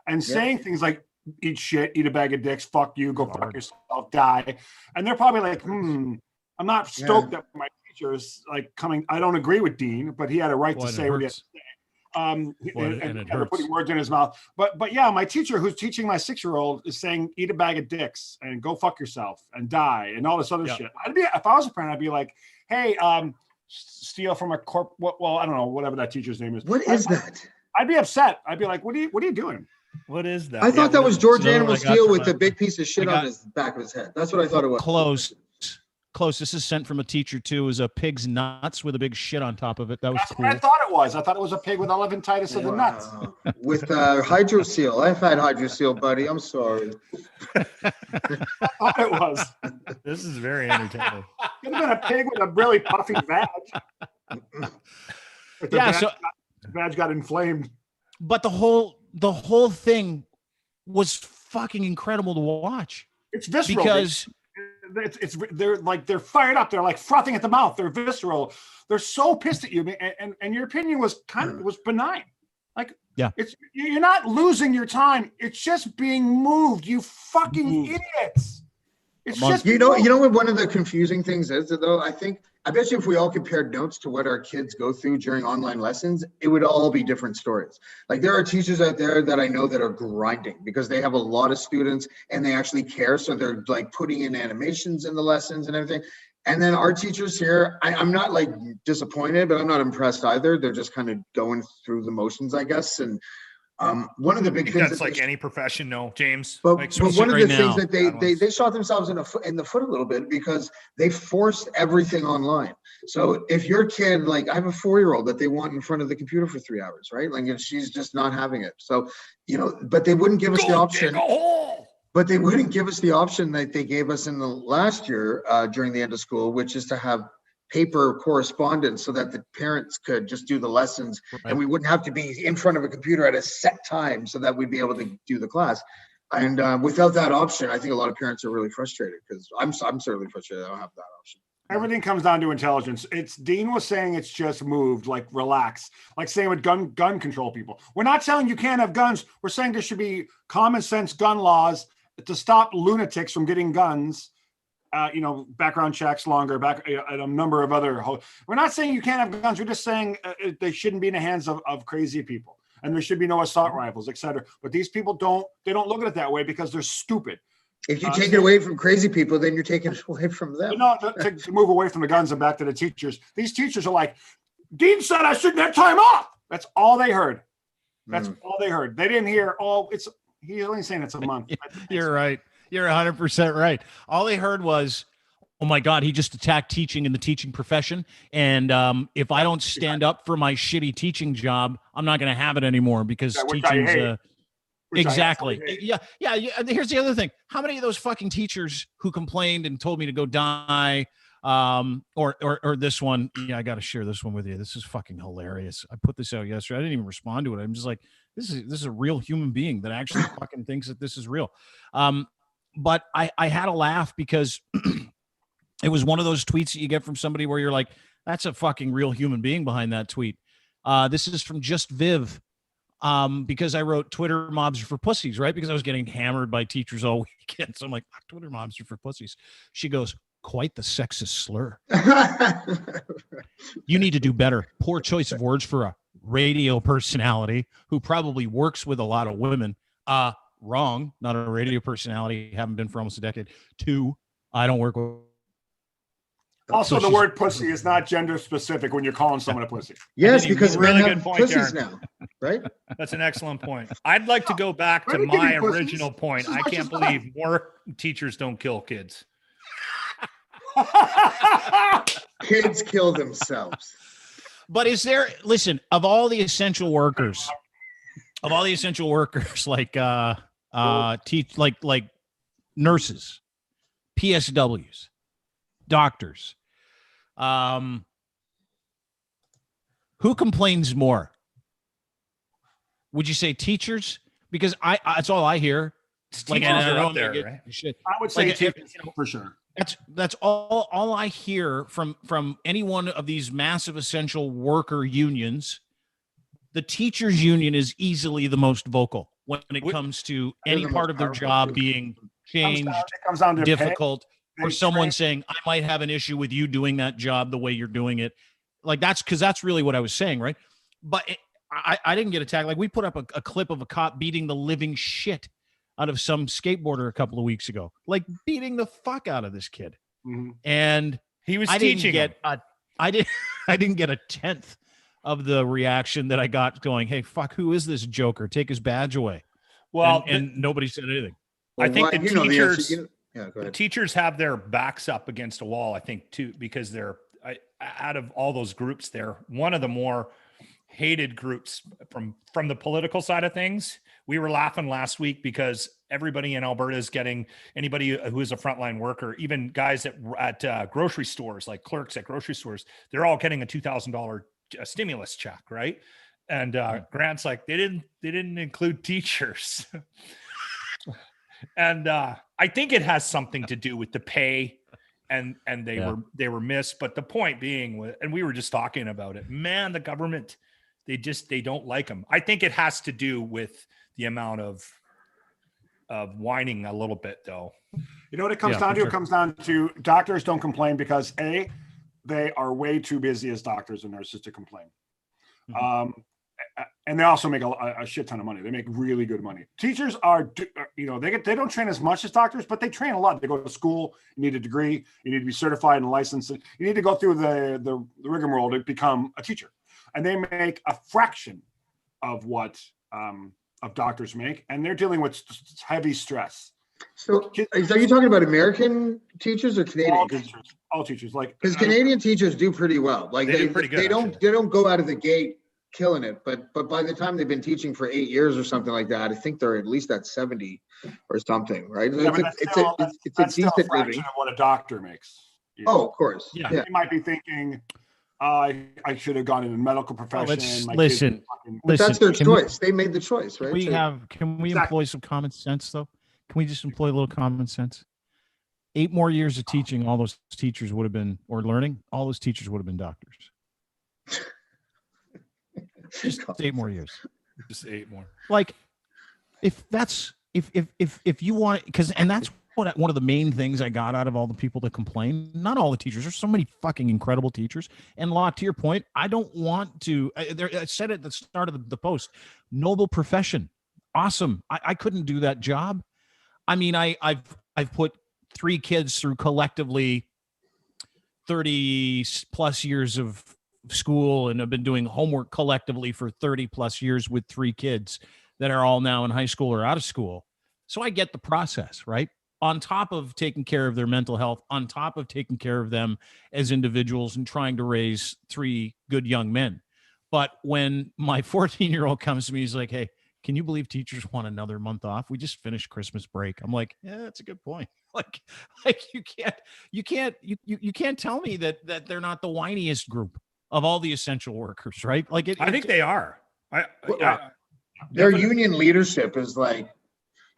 and saying things like, eat shit, eat a bag of dicks, fuck you, go fuck yourself, die. And they're probably like, I'm not stoked that my teacher is like coming. I don't agree with Dean, but he had a right to say what he had to say. And putting words in his mouth. But yeah, my teacher who's teaching my 6-year-old is saying, eat a bag of dicks and go fuck yourself and die and all this other shit. If I was a parent, I'd be like, hey, steal from a well, I don't know, whatever that teacher's name is. What is that? I'd be upset. I'd be like, what are you doing? What is that? I thought that was George Animal Steel with the big piece of shit on his back of his head. That's what I thought it was. Close. This is sent from a teacher too. It was a pig's nuts with a big shit on top of it. That was cool. I thought it was. I thought it was a pig with elephantitis of the nuts. With Hydroseal. I've had Hydroseal, buddy. I'm sorry. I thought it was. This is very entertaining. Could have been a pig with a really puffy vag. The vag got inflamed. But the whole the whole thing was fucking incredible to watch. It's visceral because they're fired up. They're like frothing at the mouth. They're visceral. They're so pissed at you. And your opinion was was benign. Like, yeah, you're not losing your time. It's just being moved. You fucking idiots. It's just you know what one of the confusing things is though. I bet you if we all compared notes to what our kids go through during online lessons, it would all be different stories. Like there are teachers out there that I know that are grinding because they have a lot of students and they actually care. So they're like putting in animations in the lessons and everything. And then our teachers here, I'm not like disappointed, but I'm not impressed either. They're just kind of going through the motions, I guess. And one of the big things that's like any profession, no, James. But, like, but one of the things now, that they shot themselves in the foot a little bit because they forced everything online. So if your kid, like I have a 4-year-old that they want in front of the computer for 3 hours, right? Like and she's just not having it. So, but they wouldn't give us the option. But they wouldn't give us the option that they gave us in the last year during the end of school, which is to have paper correspondence so that the parents could just do the lessons and we wouldn't have to be in front of a computer at a set time so that we'd be able to do the class. And without that option, I think a lot of parents are really frustrated because I'm certainly frustrated. I don't have that option. Everything comes down to intelligence. Dean was saying it's just moved, like relax, like saying with gun control people. We're not saying you can't have guns. We're saying there should be common sense gun laws to stop lunatics from getting guns. Background checks longer, at a number of other. We're not saying you can't have guns. We're just saying they shouldn't be in the hands of crazy people, and there should be no assault rifles, etc. But these people don't look at it that way because they're stupid. If you take it away from crazy people, then you're taking it away from them. No, to move away from the guns and back to the teachers. These teachers are like, Dean said I shouldn't have time off. That's all they heard. That's all they heard. They didn't hear. He's only saying it's a month. You're right. You're 100% right. All they heard was, oh my God, he just attacked teaching in the teaching profession. And if I don't stand up for my shitty teaching job, I'm not going to have it anymore because teaching's exactly. Yeah. Here's the other thing. How many of those fucking teachers who complained and told me to go die, or this one? Yeah, I got to share this one with you. This is fucking hilarious. I put this out yesterday. I didn't even respond to it. I'm just like, this is a real human being that actually fucking thinks that this is real. But I had a laugh because it was one of those tweets that you get from somebody where you're like, that's a fucking real human being behind that tweet. This is from Just Viv. Because I wrote Twitter mobs are for pussies, right? Because I was getting hammered by teachers all weekend. So I'm like, Twitter mobs are for pussies. She goes, quite the sexist slur. You need to do better. Poor choice of words for a radio personality who probably works with a lot of women. Wrong. Not a radio personality. Haven't been for almost a decade. 2, I don't work with. Also, the word pussy is not gender specific when you're calling someone a pussy. Yes, because really men good have point, pussies Darren. now, right? That's an excellent point. I'd like to go back to my original point. I can't believe more teachers don't kill kids. Kids kill themselves. But listen, of all the essential workers, like like nurses, PSWs, doctors, who complains more? Would you say teachers? Because that's all I hear. Like, are up there, right? I would say teachers, for sure. That's all I hear from any one of these massive essential worker unions. The teachers union is easily the most vocal when it comes to any part of their job being changed, comes down to difficult, or someone saying, I might have an issue with you doing that job the way you're doing it. Like that's really what I was saying, right? But I didn't get attacked. Like we put up a clip of a cop beating the living shit out of some skateboarder a couple of weeks ago, like beating the fuck out of this kid. Mm-hmm. And he was I teaching I didn't get a tenth of the reaction that I got going, hey, fuck, who is this joker? Take his badge away. Well, and nobody said anything. I think the teachers, go ahead. Teachers have their backs up against a wall, I think, too, because they're out of all those groups, they're one of the more hated groups from the political side of things. We were laughing last week because everybody in Alberta is getting, anybody who is a frontline worker, even guys at grocery stores, like clerks at grocery stores, they're all getting a $2,000 stimulus check, right? And Grant's like, they didn't include teachers. And I think it has something to do with the pay, and they were missed. But the point being, and we were just talking about it, man, the government, they don't like them. I think it has to do with the amount of whining a little bit, though. You know what it comes down to? Sure. It comes down to doctors don't complain because they are way too busy as doctors and nurses to complain. Mm-hmm. And they also make a shit ton of money. They make really good money. Teachers are, they don't train as much as doctors, but they train a lot. They go to school. You need a degree. You need to be certified and licensed. You need to go through the rigmarole to become a teacher. And they make a fraction of what of doctors make, and they're dealing with heavy stress. So, are you talking about American teachers or Canadian? All teachers, like because Canadian teachers do pretty well. Like they do pretty good. They don't go out of the gate killing it, but by the time they've been teaching for 8 years or something like that, I think they're at least at 70 or something, right? Yeah, it's a decent living of what a doctor makes. Oh, of course. Yeah. You might be thinking, I should have gone into the medical profession. Listen, that's their choice. They made the choice, right? Can we employ some common sense, though? Can we just employ a little common sense? 8 more years of teaching, all those teachers would have been, or learning, all those teachers would have been doctors. Just 8 more years. Just 8 more. Like, if you want, because, and that's one of the main things I got out of all the people that complain. Not all the teachers. There's so many fucking incredible teachers. And Locke, to your point, I don't want to. I said it at the start of the post. Noble profession, awesome. I couldn't do that job. I mean, I've put 3 kids through collectively 30 plus years of school, and I've been doing homework collectively for 30 plus years with 3 kids that are all now in high school or out of school. So I get the process, right? On top of taking care of their mental health, on top of taking care of them as individuals and trying to raise 3 good young men. But when my 14-year-old comes to me, he's like, hey, can you believe teachers want another month off? We just finished Christmas break. I'm like, yeah, that's a good point. Like you can't tell me that they're not the whiniest group of all the essential workers, right? Like I think they are. Their union leadership is like,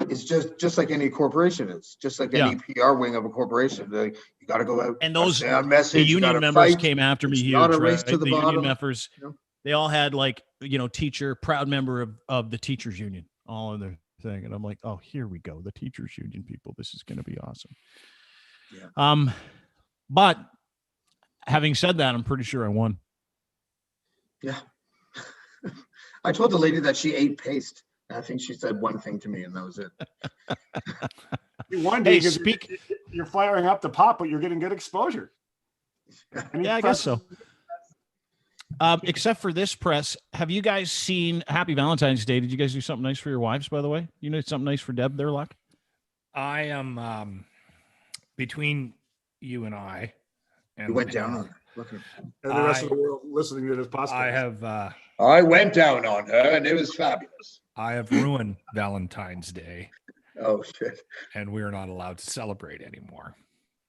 it's just like any corporation is, just like any PR wing of a corporation. You got to go out. And those the union members came after me huge. Not a race to the bottom. Union members, they all had like, teacher, proud member of the teachers union, all in their thing. And I'm like, oh, here we go. The teachers union people. This is going to be awesome. Yeah. But having said that, I'm pretty sure I won. Yeah. I told the lady that she ate paste. I think she said one thing to me, and that was it. You won, because you're firing up the pot, but you're getting good exposure. Yeah, I guess so. Except for this press, have you guys seen Happy Valentine's Day? Did you guys do something nice for your wives, by the way? You know, something nice for Deb there, Luck? I am between you and I. And you went down on her. And the rest of the world listening to this podcast. I went down on her, and it was fabulous. I have ruined Valentine's Day. Oh, shit. And we're not allowed to celebrate anymore.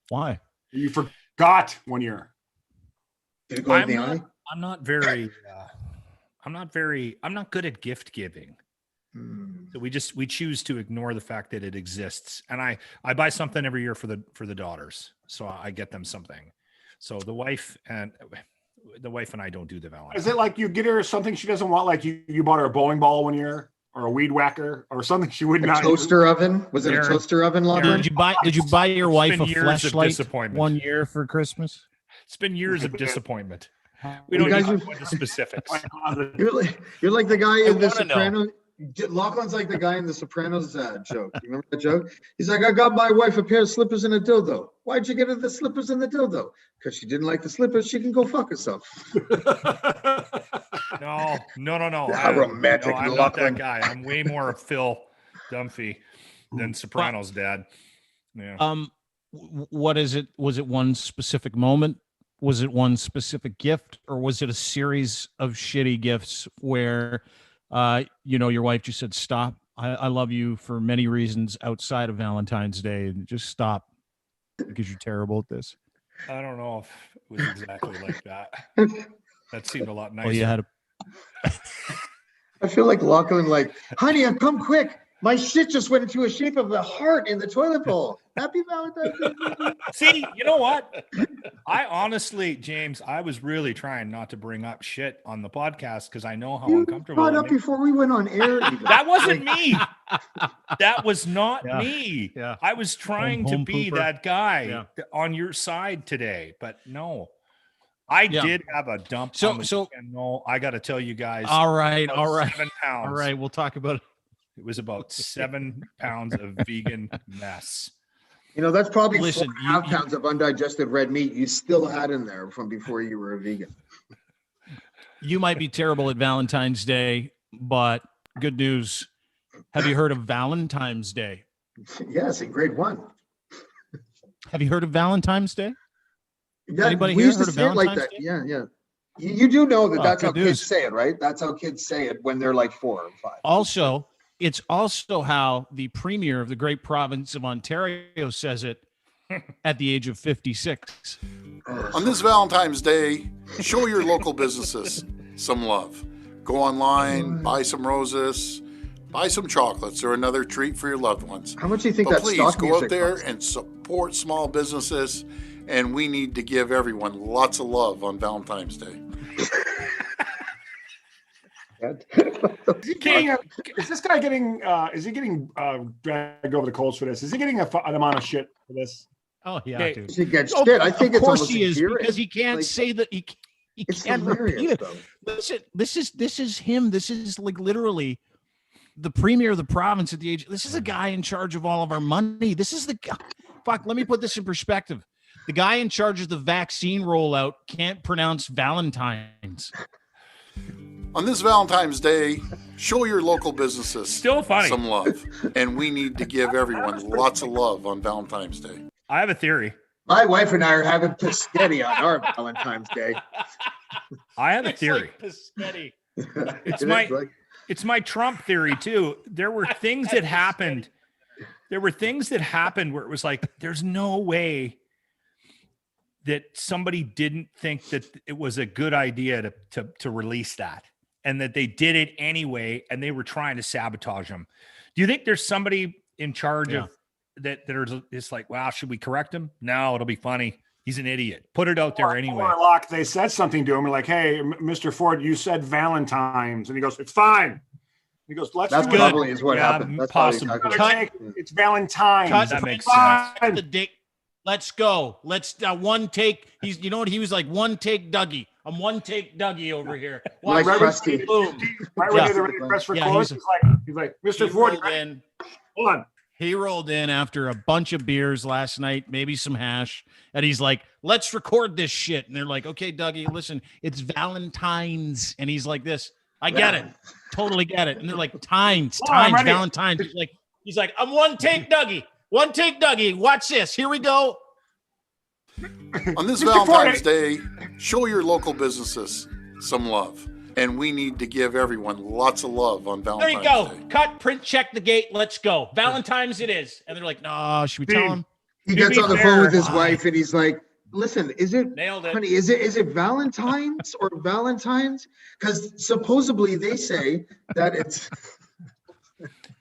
Why? You forgot one year. Did it go in the eye? I'm not good at gift giving. So we choose to ignore the fact that it exists. And I buy something every year for the daughters. So I get them something. So the wife and I don't do the Valentine's. Is it like you get her something she doesn't want? Like you bought her a bowling ball one year, or a weed whacker, or something she would not. Toaster oven? Was it a toaster oven, Lachlan? Did you buy your wife a fleshlight one year for Christmas? It's been years of disappointment. We don't need to go into specifics. You're like the guy in The Sopranos. Lachlan's like the guy in The Sopranos joke. You remember that joke? He's like, I got my wife a pair of slippers and a dildo. Why'd you get her the slippers and the dildo? Because she didn't like the slippers. She can go fuck herself. No. How romantic. I'm not that guy. I'm way more of Phil Dunphy than Sopranos dad. Yeah. What is it? Was it one specific moment? Was it one specific gift, or was it a series of shitty gifts where, your wife just said, stop. I love you for many reasons outside of Valentine's Day, and just stop because you're terrible at this. I don't know if it was exactly like that. That seemed a lot nicer. Oh, you had I feel like Lachlan, like, honey, I've come quick. My shit just went into a shape of a heart in the toilet bowl. Happy Valentine's Day. See, you know what? I honestly, James, I was really trying not to bring up shit on the podcast because I know how You uncomfortable brought it up makes. before we went on air. Even. That wasn't me. That was not Yeah. me. Yeah. I was trying to Home be pooper. that guy Yeah. on your side today, but no. I Yeah. did have a dump. So- on the so- weekend. No, I got to tell you guys. All right. about All right. 7 pounds. All right. We'll talk about it. It was about 7 pounds of vegan mess. You know, that's probably Listen, 4.5 you- pounds of undigested red meat you still had in there from before you were a vegan. You might be terrible at Valentine's Day, but good news. Have you heard of Valentine's Day? Yes, in grade 1. Have you heard of Valentine's Day? Yeah, Anybody we here used to heard of say it like Valentine's that. Day? Yeah, yeah. You do know that Oh, that's how good kids news. say it, right? That's how kids say it when they're like 4 or 5. Also, it's also how the premier of the great province of Ontario says it at the age of 56. On this Valentine's Day, show your local businesses some love. Go online, buy some roses, buy some chocolates or another treat for your loved ones. How much do you think But that please stock go music out there costs? and support small businesses, and we need to give everyone lots of love on Valentine's Day. Is this guy getting? Is he getting dragged over the coals for this? Is he getting an amount of shit for this? Oh, yeah, Okay. dude. He gets Oh, shit. I think of it's course almost he is, endearing. because he can't Like, say that he It's can't repeat hilarious, it. though. Listen, this is him. This is like literally the premier of the province at the age. This is a guy in charge of all of our money. This is the guy. Fuck, let me put this in perspective. The guy in charge of the vaccine rollout can't pronounce Valentine's. On this Valentine's Day, show your local businesses Still funny. some love, and we need to give everyone lots of love on Valentine's Day. I have a theory. My wife and I are having paschetti on our Valentine's Day. I have a theory. Like Paschetti. It's It my- is like- It's my Trump theory too. There were things that happened. There were things that happened where it was like, there's no way that somebody didn't think that it was a good idea to release that, and that they did it anyway, and they were trying to sabotage them. Do you think there's somebody in charge of that are just like, wow, should we correct him? No, it'll be funny. He's an idiot. Put it out there anyway. Or Locke, they said something to him like, "Hey, Mr. Ford, you said Valentine's," and he goes, "It's fine." He goes, "Let's That's do it. probably is what Yeah, happened. That's probably possible. exactly Another what take. It's Valentine's." Cut That makes Fine. the dick. Let's go. Let's one take. He's, you know what? He was like, one take Dougie. I'm one take Dougie over here. Like Watch Krusty. this. Boom. Right Yeah. when they're ready to press Yeah, record, he's like, "Mr. He Ford, you rolled ready? in. Hold on." He rolled in after a bunch of beers last night, maybe some hash, and he's like, "Let's record this shit." And they're like, "Okay, Dougie, listen, it's Valentine's," and he's like, "This, I get it, totally get it." And they're like, "Times, Oh, I'm times, ready. Valentine's." He's like, "I'm one take Dougie, one take Dougie. Watch this. Here we go." On this Mr. Valentine's Ford- Day, show your local businesses some love, and we need to give everyone lots of love on There Valentine's you go. Day. Cut, print, check the gate. Let's go. Valentine's it is. And they're like, "No, should we tell him?" He To gets be on the fair, phone with his wife and he's like, "Listen, is it, Nailed it. honey, is it Valentine's or Valentine's? Because supposedly they say that it's."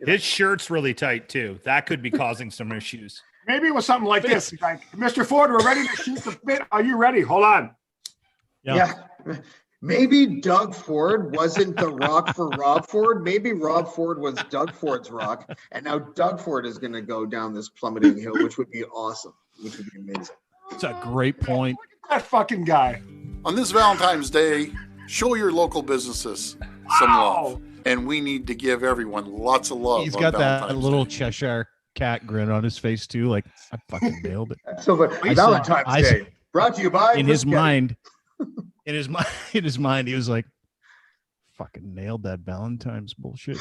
His shirt's really tight too. That could be causing some issues. Maybe it was something like this. He's like, "Mr. Ford, we're ready to shoot the bit. Are you ready? Hold on." Yeah. Maybe Doug Ford wasn't the rock for Rob Ford. Maybe Rob Ford was Doug Ford's rock. And now Doug Ford is going to go down this plummeting hill, which would be awesome, which would be amazing. It's a great point. That fucking guy. On this Valentine's Day, show your local businesses some Wow. love, and we need to give everyone lots of love. He's on got that Valentine's little Day. Cheshire cat grin on his face too. Like, I fucking nailed it. So, but I said- Valentine's I Day, said- brought to you by. In his Paschetti. mind, in his mind, he was like, "Fucking nailed that Valentine's bullshit."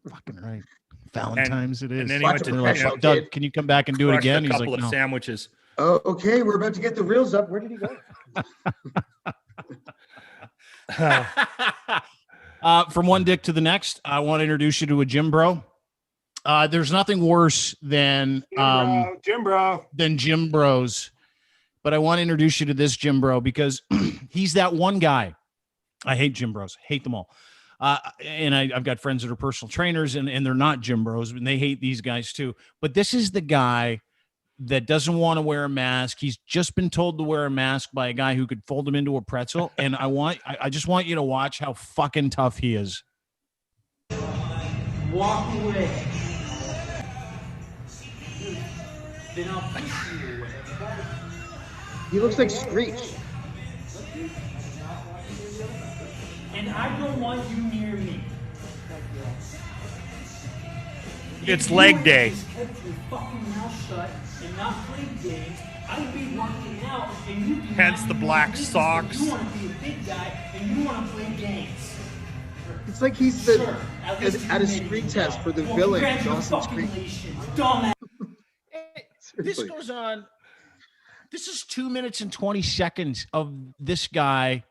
Fucking right. Valentine's it is. and then he Watch went it to And they're like, professional, "Doug, kid. can you come back and do it crushed again?" a He's couple like, of "No." sandwiches. Oh, okay, we're about to get the reels up. Where did he go? From one dick to the next, I want to introduce you to a gym bro. There's nothing worse than Jim bro. gym bros, but I want to introduce you to this gym bro because he's that one guy. I hate gym bros, hate them all. And I've got friends that are personal trainers, and they're not gym bros, and they hate these guys too. But this is the guy that doesn't want to wear a mask. He's just been told to wear a mask by a guy who could fold him into a pretzel. And I just want you to watch how fucking tough he is. Walk away. Then I'll push you away. He looks like Screech. And I don't want you near me. It's leg day. If you kept your fucking mouth shut and not played games, I would be working out and you'd be Hence the minding your black business, socks. but you want to be a big guy and you want to play games. It's like he's Sure, at least you at a made screen me test now. for the Well, villain, Dawson's congratulations, dumbass. This Seriously. goes on. This is 2 minutes and 20 seconds of this guy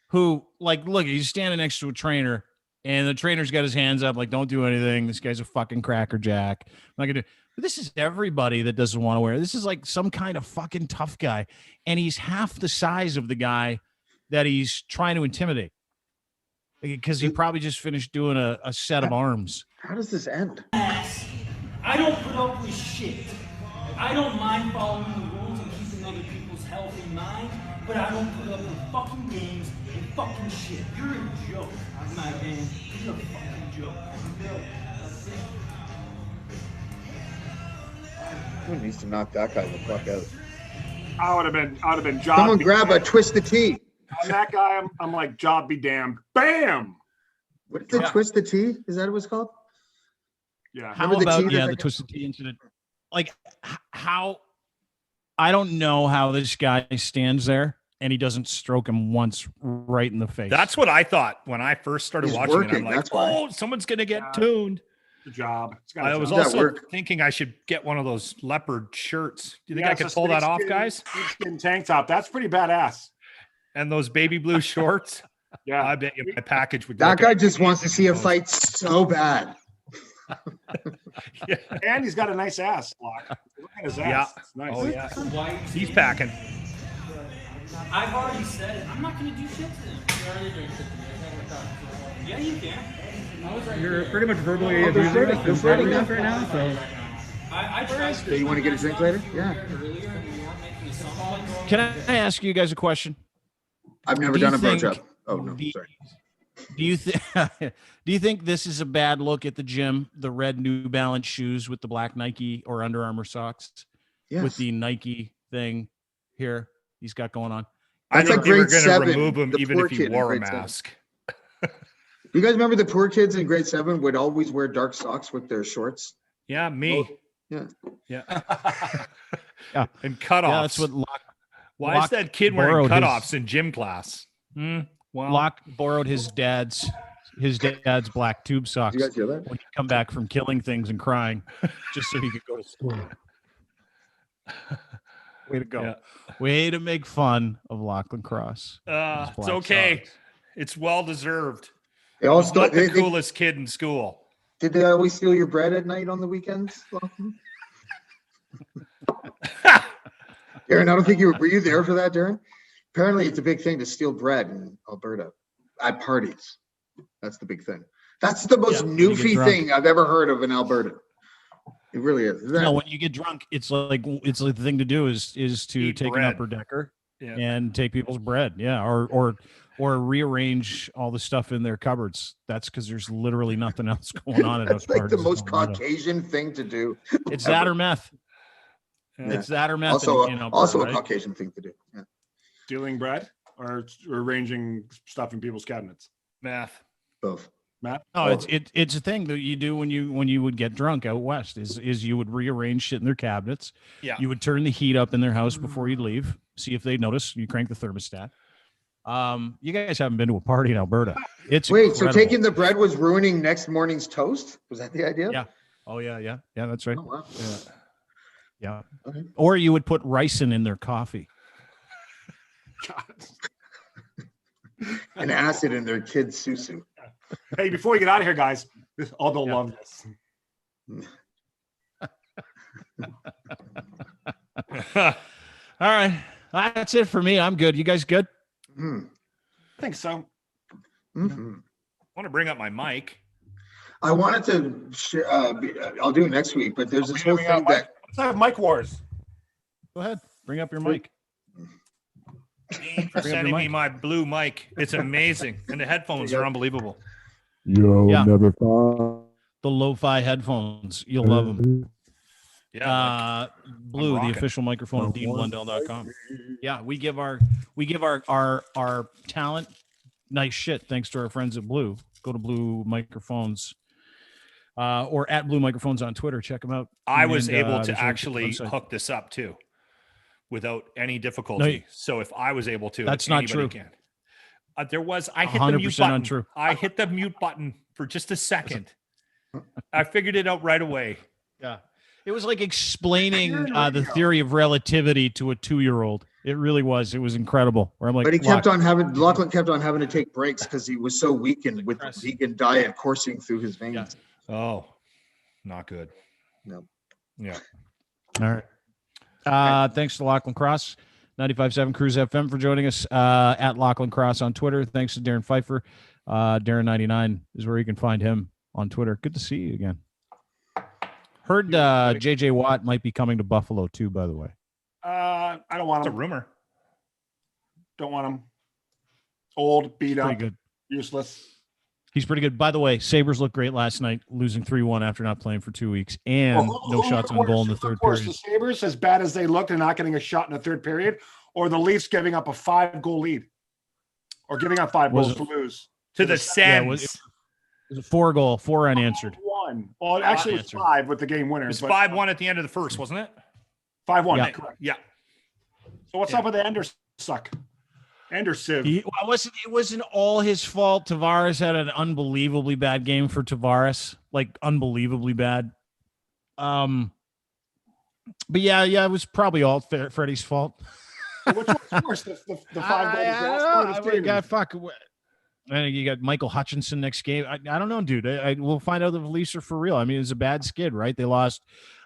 who, like, look, he's standing next to a trainer, and the trainer's got his hands up, like, don't do anything. This guy's a fucking crackerjack. I'm not gonna do. But this is everybody that doesn't want to wear. This is like some kind of fucking tough guy, and he's half the size of the guy that he's trying to intimidate, because he probably just finished doing a set of arms. How does this end? I don't put up with shit. I don't mind following the rules and keeping other people's health in mind, but I don't put up with fucking games and fucking shit. You're a joke, my man. You're a fucking joke. Who needs to knock that guy the fuck out? I would have been job. Someone grab a twist the T. On that guy. I'm like, job be damned. Bam. What's the twist the T? Is that what it's called? Yeah. How Remember the about tea that the guy- Twisted Tea incident? Like, how? I don't know how this guy stands there and he doesn't stroke him once right in the face. That's what I thought when I first started He's watching it. working, I'm like, that's why. oh, someone's gonna get Yeah. tuned. The job. It's got I a was job. that also work? thinking I should get one of those leopard shirts. Do you think Yeah, I it's could a pull that off, snakeskin- guys? snakeskin tank top. That's pretty badass. And those baby blue shorts. Yeah. I bet you my package would. That look guy at- just wants to see a fight so bad. Yeah. And he's got a nice ass. Lock. Look at his ass. Yeah. It's nice. Oh yeah. White He's tee. packing. I've already said it. I'm not going to do shit to them. You're already doing shit to me. I can't talk to you. Yeah, you can. You're pretty much verbally Oh, they're abusing flirting. us They're and flirting threatening us now. right now. So I tried So you want to get a drink later? Yeah. earlier and we weren't making a song. Can I ask you guys a question? I've never Do you done a think blowjob. Oh no, the- sorry. Do you think? Do you think this is a bad look at the gym? The red New Balance shoes with the black Nike or Under Armour socks Yes. with the Nike thing here he's got going on. I That's think like they were grade going to 7, remove him the even poor if he kid in wore a grade 7. mask. You guys remember the poor kids in grade 7 would always wear dark socks with their shorts? Yeah, me. Yeah. Yeah. Yeah. And cutoffs. Yeah, that's what Locke, Why is Locke that kid wearing borrowed his- cutoffs in gym class? Well, Locke borrowed his dad's black tube socks Did you guys hear that? when he come back from killing things and crying, just so he could go to school. Way to go! Yeah. Way to make fun of Lachlan Cross. His it's black okay. socks. It's well deserved. They all He's still, not the they- coolest kid in school. did they always steal your bread at night on the weekends? Lachlan? Darren, I don't think were you there for that, Darren? Apparently it's a big thing to steal bread in Alberta at parties. That's the big thing. That's the most Yeah, when you get newfie drunk. thing I've ever heard of in Alberta. It really is. No, when you get drunk, it's like the thing to do is to Eat take bread. an upper decker Yeah. and take people's bread. Yeah, or rearrange all the stuff in their cupboards. That's because there's literally nothing else going on at That's those like the parties. most in Alberta. Caucasian thing to do. It's that or meth. Yeah. It's that or meth. Also, in Alberta, also a right? Caucasian thing to do. Yeah. Stealing bread or arranging stuff in people's cabinets. Math. Both. Matt? No, it's a thing that you do when you would get drunk out west. Is you would rearrange shit in their cabinets. Yeah. You would turn the heat up in their house before you'd leave. See if they notice. You crank the thermostat. You guys haven't been to a party in Alberta. It's Wait, so incredible. taking the bread was ruining next morning's toast? Was that the idea? Yeah. Oh yeah. That's right. Oh, wow. Yeah. Okay. Or you would put ricin in their coffee. And acid in their kids' susu. Hey, before we get out of here, guys, all they'll love this. All right. That's it for me. I'm good. You guys good? Mm. I think so. Mhm. want to bring up my mic. I wanted to share, I'll do it next week, but there's this whole thing that Let's have Mike Wars. Go ahead. Bring up your mic. Dean for sending me my blue mic. It's amazing. And the headphones are unbelievable. You'll Yeah. never find The lo-fi headphones. You'll love them. Yeah. Blue, the rocking. official microphone of DeanBlundell.com. Yeah, we give our talent nice shit thanks to our friends at Blue. Go to Blue Microphones or at Blue Microphones on Twitter. Check them out. I was And, able there's to a actually website. hook this up too without any difficulty. So if I was able to, That's not anybody true. can. I hit the mute 100% button. untrue. I hit the mute button for just a second. I figured it out right away. Yeah. It was like explaining the theory of relativity to a 2-year-old. It really was. It was incredible. Where I'm like, but he kept "Look, on having Lachlan kept on having to take breaks because he was so weakened with the vegan diet coursing through his veins. Yeah. Oh, not good. No. Yeah. All right. Thanks to Lachlan Cross, 95.7 Cruise FM for joining us at Lachlan Cross on Twitter. Thanks to Darren Pfeiffer. Darren99 is where you can find him on Twitter. Good to see you again. Heard JJ Watt might be coming to Buffalo too, by the way. I don't want It's a him. rumor. Don't want him. Old, beat Pretty up, good. useless. He's pretty good. By the way, Sabres looked great last night, losing 3-1 after not playing for 2 weeks, and no shots on goal in the third period. The Sabres, as bad as they looked and not getting a shot in the third period, or the Leafs giving up a 5-goal lead, or giving up 5 Was goals it- to lose. To the Yeah, Sens. it was a 4-goal, 4 unanswered. 1. Well, actually, it was Unanswered. 5 with the game winner. It was but 5-1 at the end of the first, wasn't it? 5-1. Yeah. Correct. Yeah. So what's up with the Ender suck? Ender Civ. It wasn't all his fault. Tavares had an unbelievably bad game for Tavares, like unbelievably bad. But yeah, it was probably all Freddie's fault. Which one's worse? The 5 goals last night or the Fuck. And you got Michael Hutchinson next game. I don't know, dude. We'll find out if the Leafs are for real. I mean, it was a bad skid, right? They lost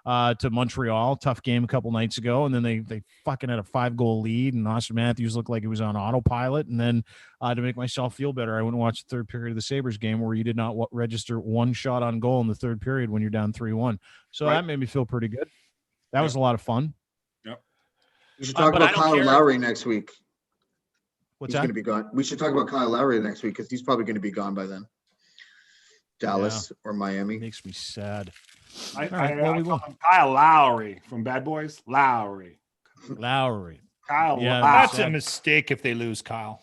to Montreal, tough game a couple nights ago, and then they fucking had a 5-goal lead, and Austin Matthews looked like he was on autopilot. And then to make myself feel better, I went and watched the third period of the Sabres game where you did not register one shot on goal in the third period when you're down 3-1. So that made me feel pretty good. That was a lot of fun. We should talk but I about don't Kyle care. Lowry next week. What's He's that? going to be gone. We should talk about Kyle Lowry next week because he's probably going to be gone by then. Dallas or Miami. Makes me sad. I we will. call him Kyle Lowry from Bad Boys. Lowry. Lowry. Kyle Yeah, Lowry. That's a mistake if they lose Kyle.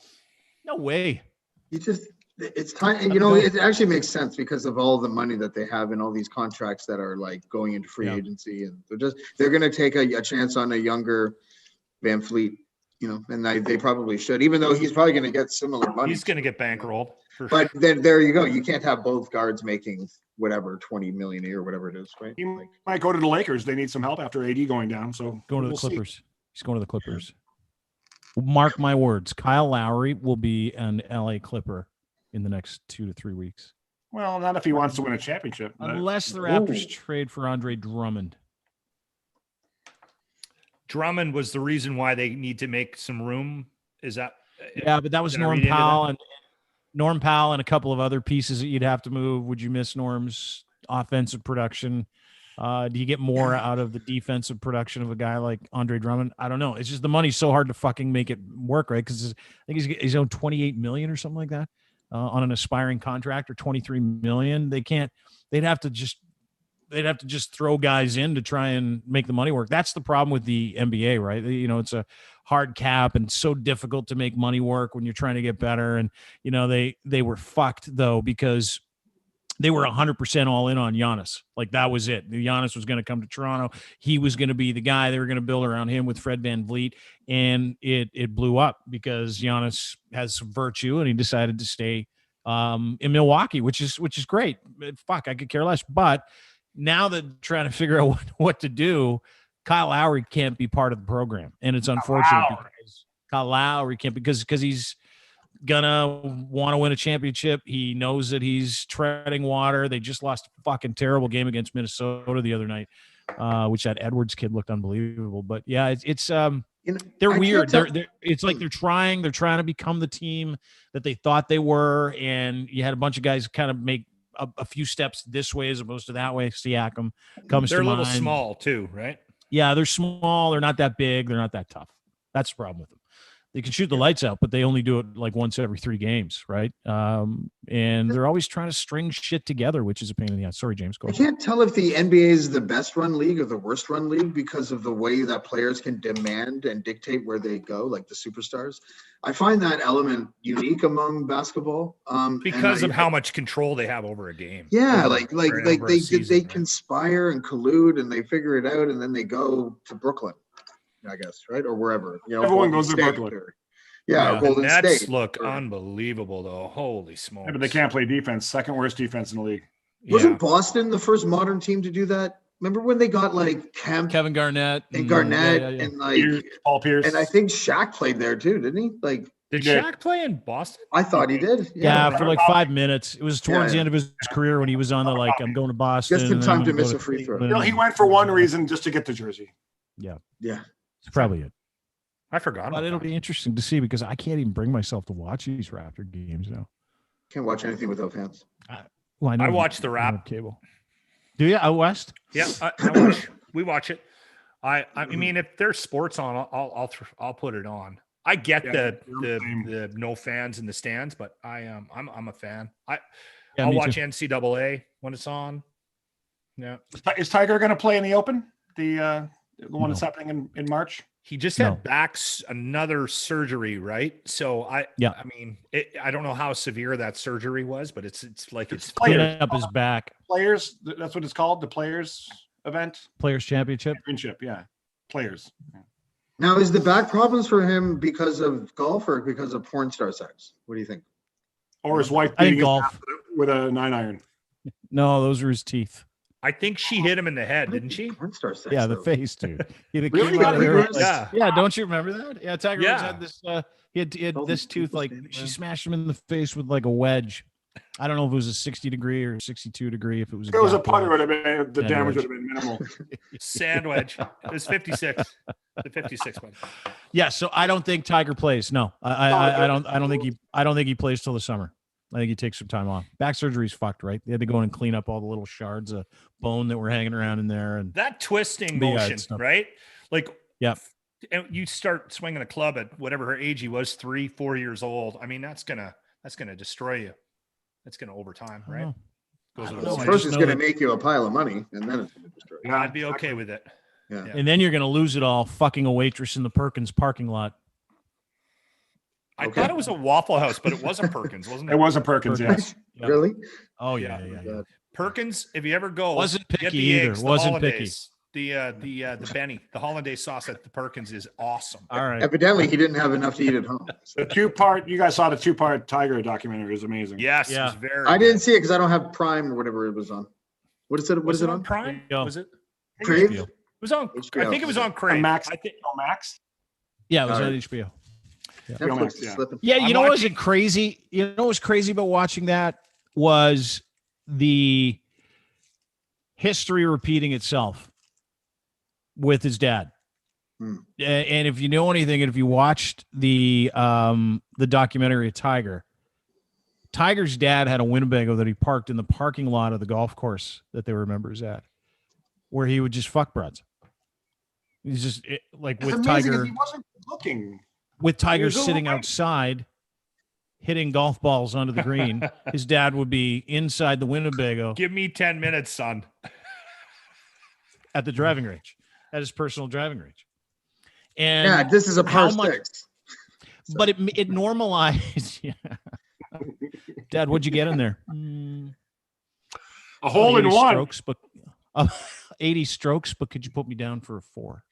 No way. It's time. You know, it actually makes sense because of all the money that they have and all these contracts that are like going into free agency, and they're going to take a chance on a younger Van Fleet. You know, and they probably should, even though he's probably going to get similar money. He's going to get bankrolled. But then there you go. You can't have both guards making whatever 20 million a year, whatever it is, right? He might go to the Lakers. They need some help after AD going down. So Going to we'll the Clippers. He's going to the Clippers. Mark my words. Kyle Lowry will be an LA Clipper in the next 2 to 3 weeks. Well, not if he wants to win a championship. Unless the Raptors trade for Andre Drummond. Drummond was the reason why they need to make some room. Is that? Yeah, but that was Did I Norm read into Powell that? and a couple of other pieces that you'd have to move. Would you miss Norm's offensive production? Do you get more out of the defensive production of a guy like Andre Drummond? I don't know. It's just the money's so hard to fucking make it work, right? Because I think he's owed $28 million or something like that on an aspiring contract, or $23 million. They can't. They'd have to just throw guys in to try and make the money work. That's the problem with the NBA, right? You know, it's a hard cap and it's so difficult to make money work when you're trying to get better. And, you know, they were fucked though, because they were 100% all in on Giannis. Like that was it. Giannis was going to come to Toronto. He was going to be the guy. They were going to build around him with Fred VanVleet, and it blew up because Giannis has some virtue and he decided to stay in Milwaukee, which is great. Fuck, I could care less. But now that trying to figure out what to do, Kyle Lowry can't be part of the program, and it's unfortunate because Kyle Lowry can't, because he's gonna want to win a championship. He knows that he's treading water. They just lost a fucking terrible game against Minnesota the other night, which that Edwards kid looked unbelievable. But yeah, it's They're I can't weird. tell- It's like they're trying to become the team that they thought they were, and you had a bunch of guys kind of make a few steps this way as opposed to that way. Siakam comes They're to a little mind. small too, right? Yeah, they're small. They're not that big. They're not that tough. That's the problem with them. They can shoot the lights out, but they only do it like once every 3 games, right? And they're always trying to string shit together, which is a pain in the ass. Sorry, James. Go I ahead. can't tell if the NBA is the best run league or the worst run league because of the way that players can demand and dictate where they go, like the superstars. I find that element unique among basketball. Because of how much control they have over a game. Yeah, over- like over a they season, right? conspire and collude and they figure it out and then they go to Brooklyn, I guess, right? Or wherever. Everyone Golden goes to State Brooklyn. or- Yeah, The Golden Nets State. look or- unbelievable though. Holy smokes! Yeah, but they can't play defense. Second worst defense in the league. Wasn't Boston the first modern team to do that? Remember when they got like Kemp Kevin Garnett and Garnett yeah. and like, Pierce, Paul Pierce. and I think Shaq played there too, didn't he? Like, Did He did. Shaq play in Boston? I thought he did. Yeah, for like 5 minutes. It was towards Yeah. the end of his career when he was on the like, I'm going to Boston. Just in and time I'm to gonna miss go a free throw. Cleveland. He went for one reason, just to get the jersey. Yeah. It's probably it. I forgot. But about it'll that. be interesting to see because I can't even bring myself to watch these Raptor games now. Can't watch anything without fans. Well, I watch the I Rap. don't have cable. Do you out west? Yeah, I watch. We watch it. I mean, if there's sports on, I'll put it on. I get Yeah, the no fans in the stands, but I'm a fan. Yeah, I'll me watch too. NCAA when it's on. Yeah, Is Tiger going to play in the Open? The one that's No. happening in March? he just No. had another surgery, right? So I mean, I don't know how severe that surgery was, but it's like it's Players. Cleaning up his back. Players. That's what it's called. The Players event. Players Championship. Championship. Yeah. Players. Yeah. Now, is the back problems for him because of golf or because of porn star sex? What do you think? Or his wife I think beating his golf. ass with a 9-iron. No, those are his teeth. I think she hit him in the head, didn't she? Porn star sex. Yeah, the though. face, dude. He had a Really? came out of there Really? like- Yeah. yeah, don't you remember that? Yeah, Tiger Woods Yeah. had this. He had All this these tooth people like standing she around. smashed him in the face with like a wedge. I don't know if it was a 60-degree or 62-degree. If it was, If it was a gap putter, wedge. would have been the Yeah, damage wedge. would have been minimal. Sandwich. It was 56. The 56 one. Yeah, so I don't think Tiger plays. No, I don't think he plays till the summer. I think he takes some time off. Back surgery's fucked, right? They had to go in and clean up all the little shards of bone that were hanging around in there, and That twisting But yeah, motion, it's not- right? Like, Yep. and you start swinging a club at whatever her age he was, 3-4 years old. I mean, that's gonna destroy you. That's gonna over time, I don't right? know. Goes I with don't know. the I First, just it's know going to that- make you a pile of money, and then it's going to destroy you. Yeah. I'd be okay with it. Yeah. and then you're gonna lose it all fucking a waitress in the Perkins parking lot. I Okay. thought it was a Waffle House, but it wasn't Perkins, wasn't it? It was a Perkins, yes. Yep. Really? Oh Yeah. yeah. Perkins, if you ever go, Wasn't get picky the either. eggs, the Wasn't picky. hollandaise, the Benny, the hollandaise sauce at the Perkins is awesome. All right. Evidently, he didn't have enough to eat at home. The 2-part, you guys saw the 2-part Tiger documentary. Is amazing. Yes, it Yeah. was very. I didn't good. see it because I don't have Prime or whatever it was on. What is it? What Was is it on on? Prime? Yeah. Was it? Crave? HBO. It was on. HBO. I think it was on Crave. Max. I think. Max. Yeah, it was All on right. HBO. Netflix Max, is yeah. slipping. Yeah, I'm you know what was watching- it crazy? You know what was crazy about watching that was the history repeating itself with his dad. Hmm. And if you know anything, and if you watched the documentary of Tiger's dad had a Winnebago that he parked in the parking lot of the golf course that they were members at, where he would just fuck broads. He's just like It's with amazing Tiger. if he wasn't looking. With Tiger was sitting overweight. outside hitting golf balls onto the green, his dad would be inside the Winnebago Give me 10 minutes, son. at the driving range, at his personal driving range. And Yeah, this is a how par much- 6. but it normalized. Yeah. Dad, what'd you get in there? A hole in 80 one. strokes, but 80 strokes, but could you put me down for a 4?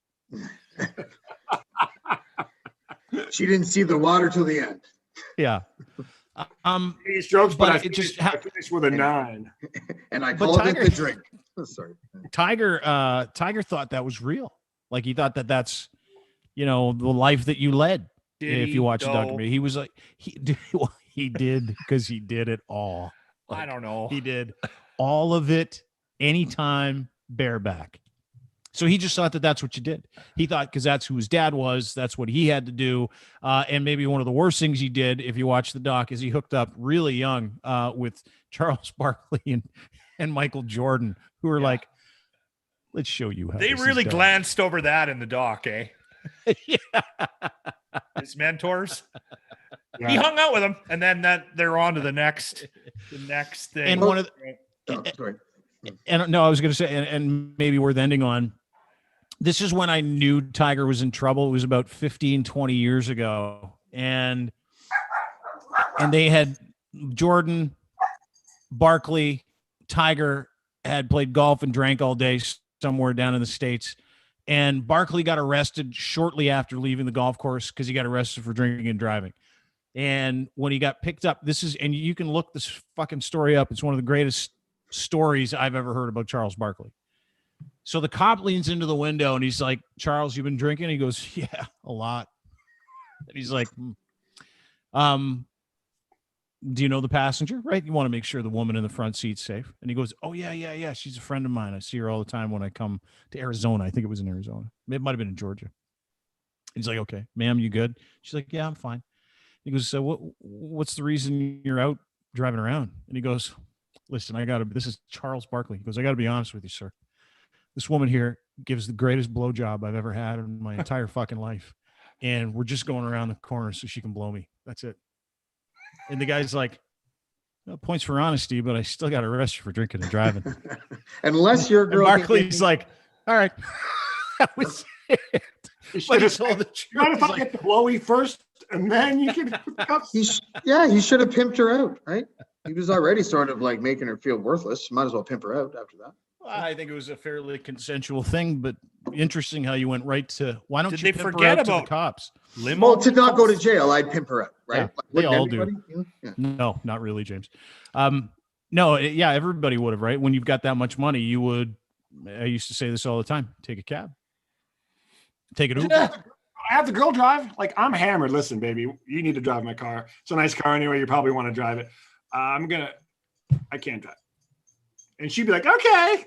She didn't see the water till the end. Yeah. 80 strokes, but But I it finished, just I finished with a 9. And I But called it Tiger- the drink. Sorry. Tiger thought that was real. Like he thought that that's, the life that you led. Did If he, you watch the though? documentary, he was like, he did because he did it all. I don't know. He did all of it anytime bareback. So he just thought that that's what you did. He thought because that's who his dad was, that's what he had to do. And maybe one of the worst things he did, if you watch the doc, is he hooked up really young with Charles Barkley and Michael Jordan, who were like, let's show you how They this really is done. glanced over that in the doc, eh? Yeah. His mentors. Yeah. He hung out with them, and then they're on to the next thing. And one of the, Oh, sorry. and no, I was going to say, and maybe worth ending on, this is when I knew Tiger was in trouble. It was about 15, 20 years ago. And they had Jordan, Barkley, Tiger had played golf and drank all day somewhere down in the States. And Barkley got arrested shortly after leaving the golf course because he got arrested for drinking and driving. And when he got picked up, and you can look this fucking story up. It's one of the greatest stories I've ever heard about Charles Barkley. So the cop leans into the window and he's like, Charles, you've been drinking? He goes, yeah, a lot. And he's like, do you know the passenger? Right? You want to make sure the woman in the front seat's safe. And he goes, oh, yeah. She's a friend of mine. I see her all the time when I come to Arizona. I think it was in Arizona. It might have been in Georgia. He's like, okay, ma'am, you good? She's like, yeah, I'm fine. He goes, so what's the reason you're out driving around? And he goes, listen, this is Charles Barkley. He goes, I got to be honest with you, sir. This woman here gives the greatest blowjob I've ever had in my entire fucking life. And we're just going around the corner so she can blow me. That's it. And the guy's like, well, points for honesty, but I still got arrested for drinking and driving. Unless your girl. And Barkley's like, all right. That was it. But he told the truth. Not if He's I like, get the blowy first, and then you can. He should have pimped her out, right? He was already sort of like making her feel worthless. Might as well pimp her out after that. I think it was a fairly consensual thing, but interesting how you went right to, why don't Did you they pimp her forget out to the about cops? Limo? Well, to not go to jail, I'd pimp her out, right? Yeah, Like, they wouldn't all do. everybody? Yeah. No, not really, James. No, yeah, everybody would have, right? When you've got that much money, you would, I used to say this all the time, take a cab. Take an Uber. I have the girl drive. Like, I'm hammered. Listen, baby, you need to drive my car. It's a nice car anyway. You probably want to drive it. I can't drive. And she'd be like, okay.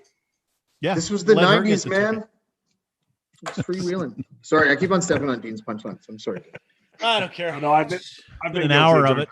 Yeah. This was the let her get 90s, the man. ticket. It's freewheeling. Sorry, I keep on stepping on Dean's punchlines. I'm sorry. I don't care. No, I've been An guilty hour of drunk.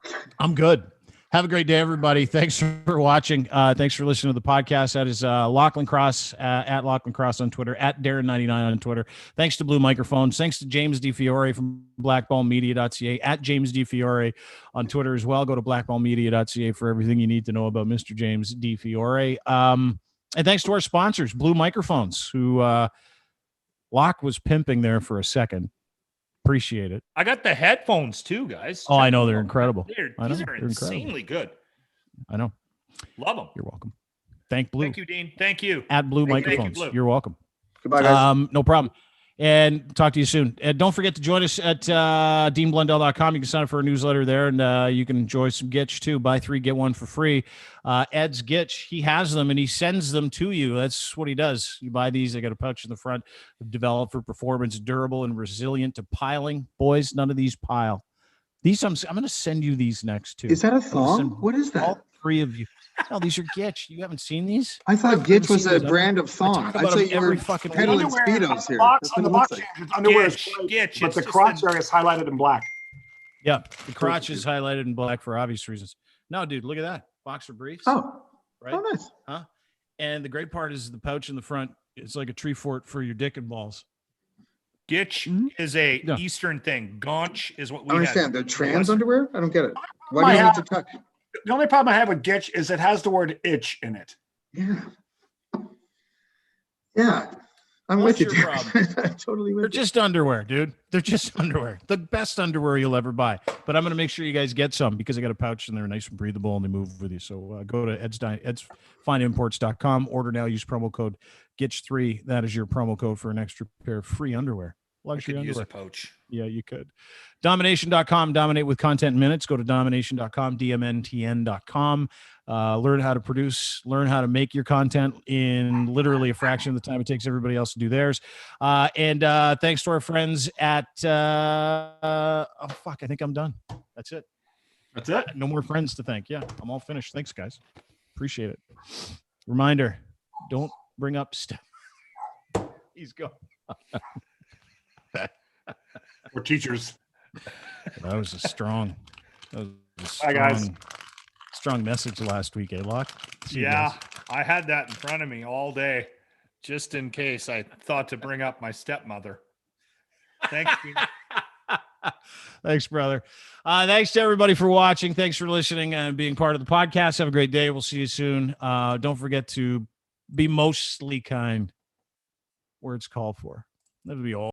it. I'm good. Have a great day, everybody. Thanks for watching. Thanks for listening to the podcast. That is Lachlan Cross, at Lachlan Cross on Twitter, at Darren99 on Twitter. Thanks to Blue Microphones. Thanks to James DiFiore from blackballmedia.ca, at James DiFiore on Twitter as well. Go to blackballmedia.ca for everything you need to know about Mr. James DiFiore. And thanks to our sponsors, Blue Microphones, who Locke was pimping there for a second. Appreciate it. I got the headphones too, guys. Oh, I know. They're incredible. These I know, are they're insanely good. I know. Love them. You're welcome. Thank Blue. Thank you, Dean. Thank you. At Blue Thank you, Microphones. Blue. You're welcome. Goodbye, guys. No problem. And talk to you soon. And don't forget to join us at deanblundell.com. You can sign up for a newsletter there, and you can enjoy some Gitch too. Buy 3, get 1 for free. Ed's Gitch, he has them and he sends them to you. That's what he does. You buy these, they got a pouch in the front, developed for performance, durable and resilient to piling. Boys, none of these pile. These I'm going to send you these next too. Is that a I'm gonna send thong? What is that? all 3 of you. No, these are Gitch. You haven't seen these? I thought Gitch was a seen these. brand of thong. talk I about thought them you every were fucking peddling Underwear Speedos here. box, That's on what the it looks box, like. James, underwear is Gitch, white, Gitch, but it's the just crotch an- area is highlighted in black. Yeah, the crotch is highlighted in black for obvious reasons. No, dude, look at that. Boxer briefs. Oh, right? oh, nice. Huh? And the great part is the pouch in the front. It's like a tree fort for your dick and balls. Gitch is a Yeah. Eastern thing. Gaunch is what we I understand. had. The trans underwear? I don't get it. Why I do you need have- to tuck? The only problem I have with Gitch is it has the word itch in it. Yeah. Yeah. I'm What's with you, your Darren. I'm totally They're with you. just underwear, dude. They're just underwear. The best underwear you'll ever buy. But I'm going to make sure you guys get some because I got a pouch and they're nice and breathable and they move with you. So go to edsfineimports.com. Order now. Use promo code GITCH3. That is your promo code for an extra pair of free underwear. I Luxury could use underwear. a pouch. Yeah, you could. Domination.com. Dominate with content in minutes. Go to domination.com, DMNTN.com. Learn how to produce, learn how to make your content in literally a fraction of the time it takes everybody else to do theirs. And thanks to our friends at, I think I'm done. That's it. That's it. No more friends to thank. Yeah, I'm all finished. Thanks, guys. Appreciate it. Reminder, don't bring up stuff. He's gone. We're teachers. That was a strong, Bye, guys. strong message last week, Locke? See you Yeah, guys. I had that in front of me all day, just in case I thought to bring up my stepmother. Thanks. Thanks, brother. Thanks to everybody for watching. Thanks for listening and being part of the podcast. Have a great day. We'll see you soon. Don't forget to be mostly kind where it's called for. That'll be all.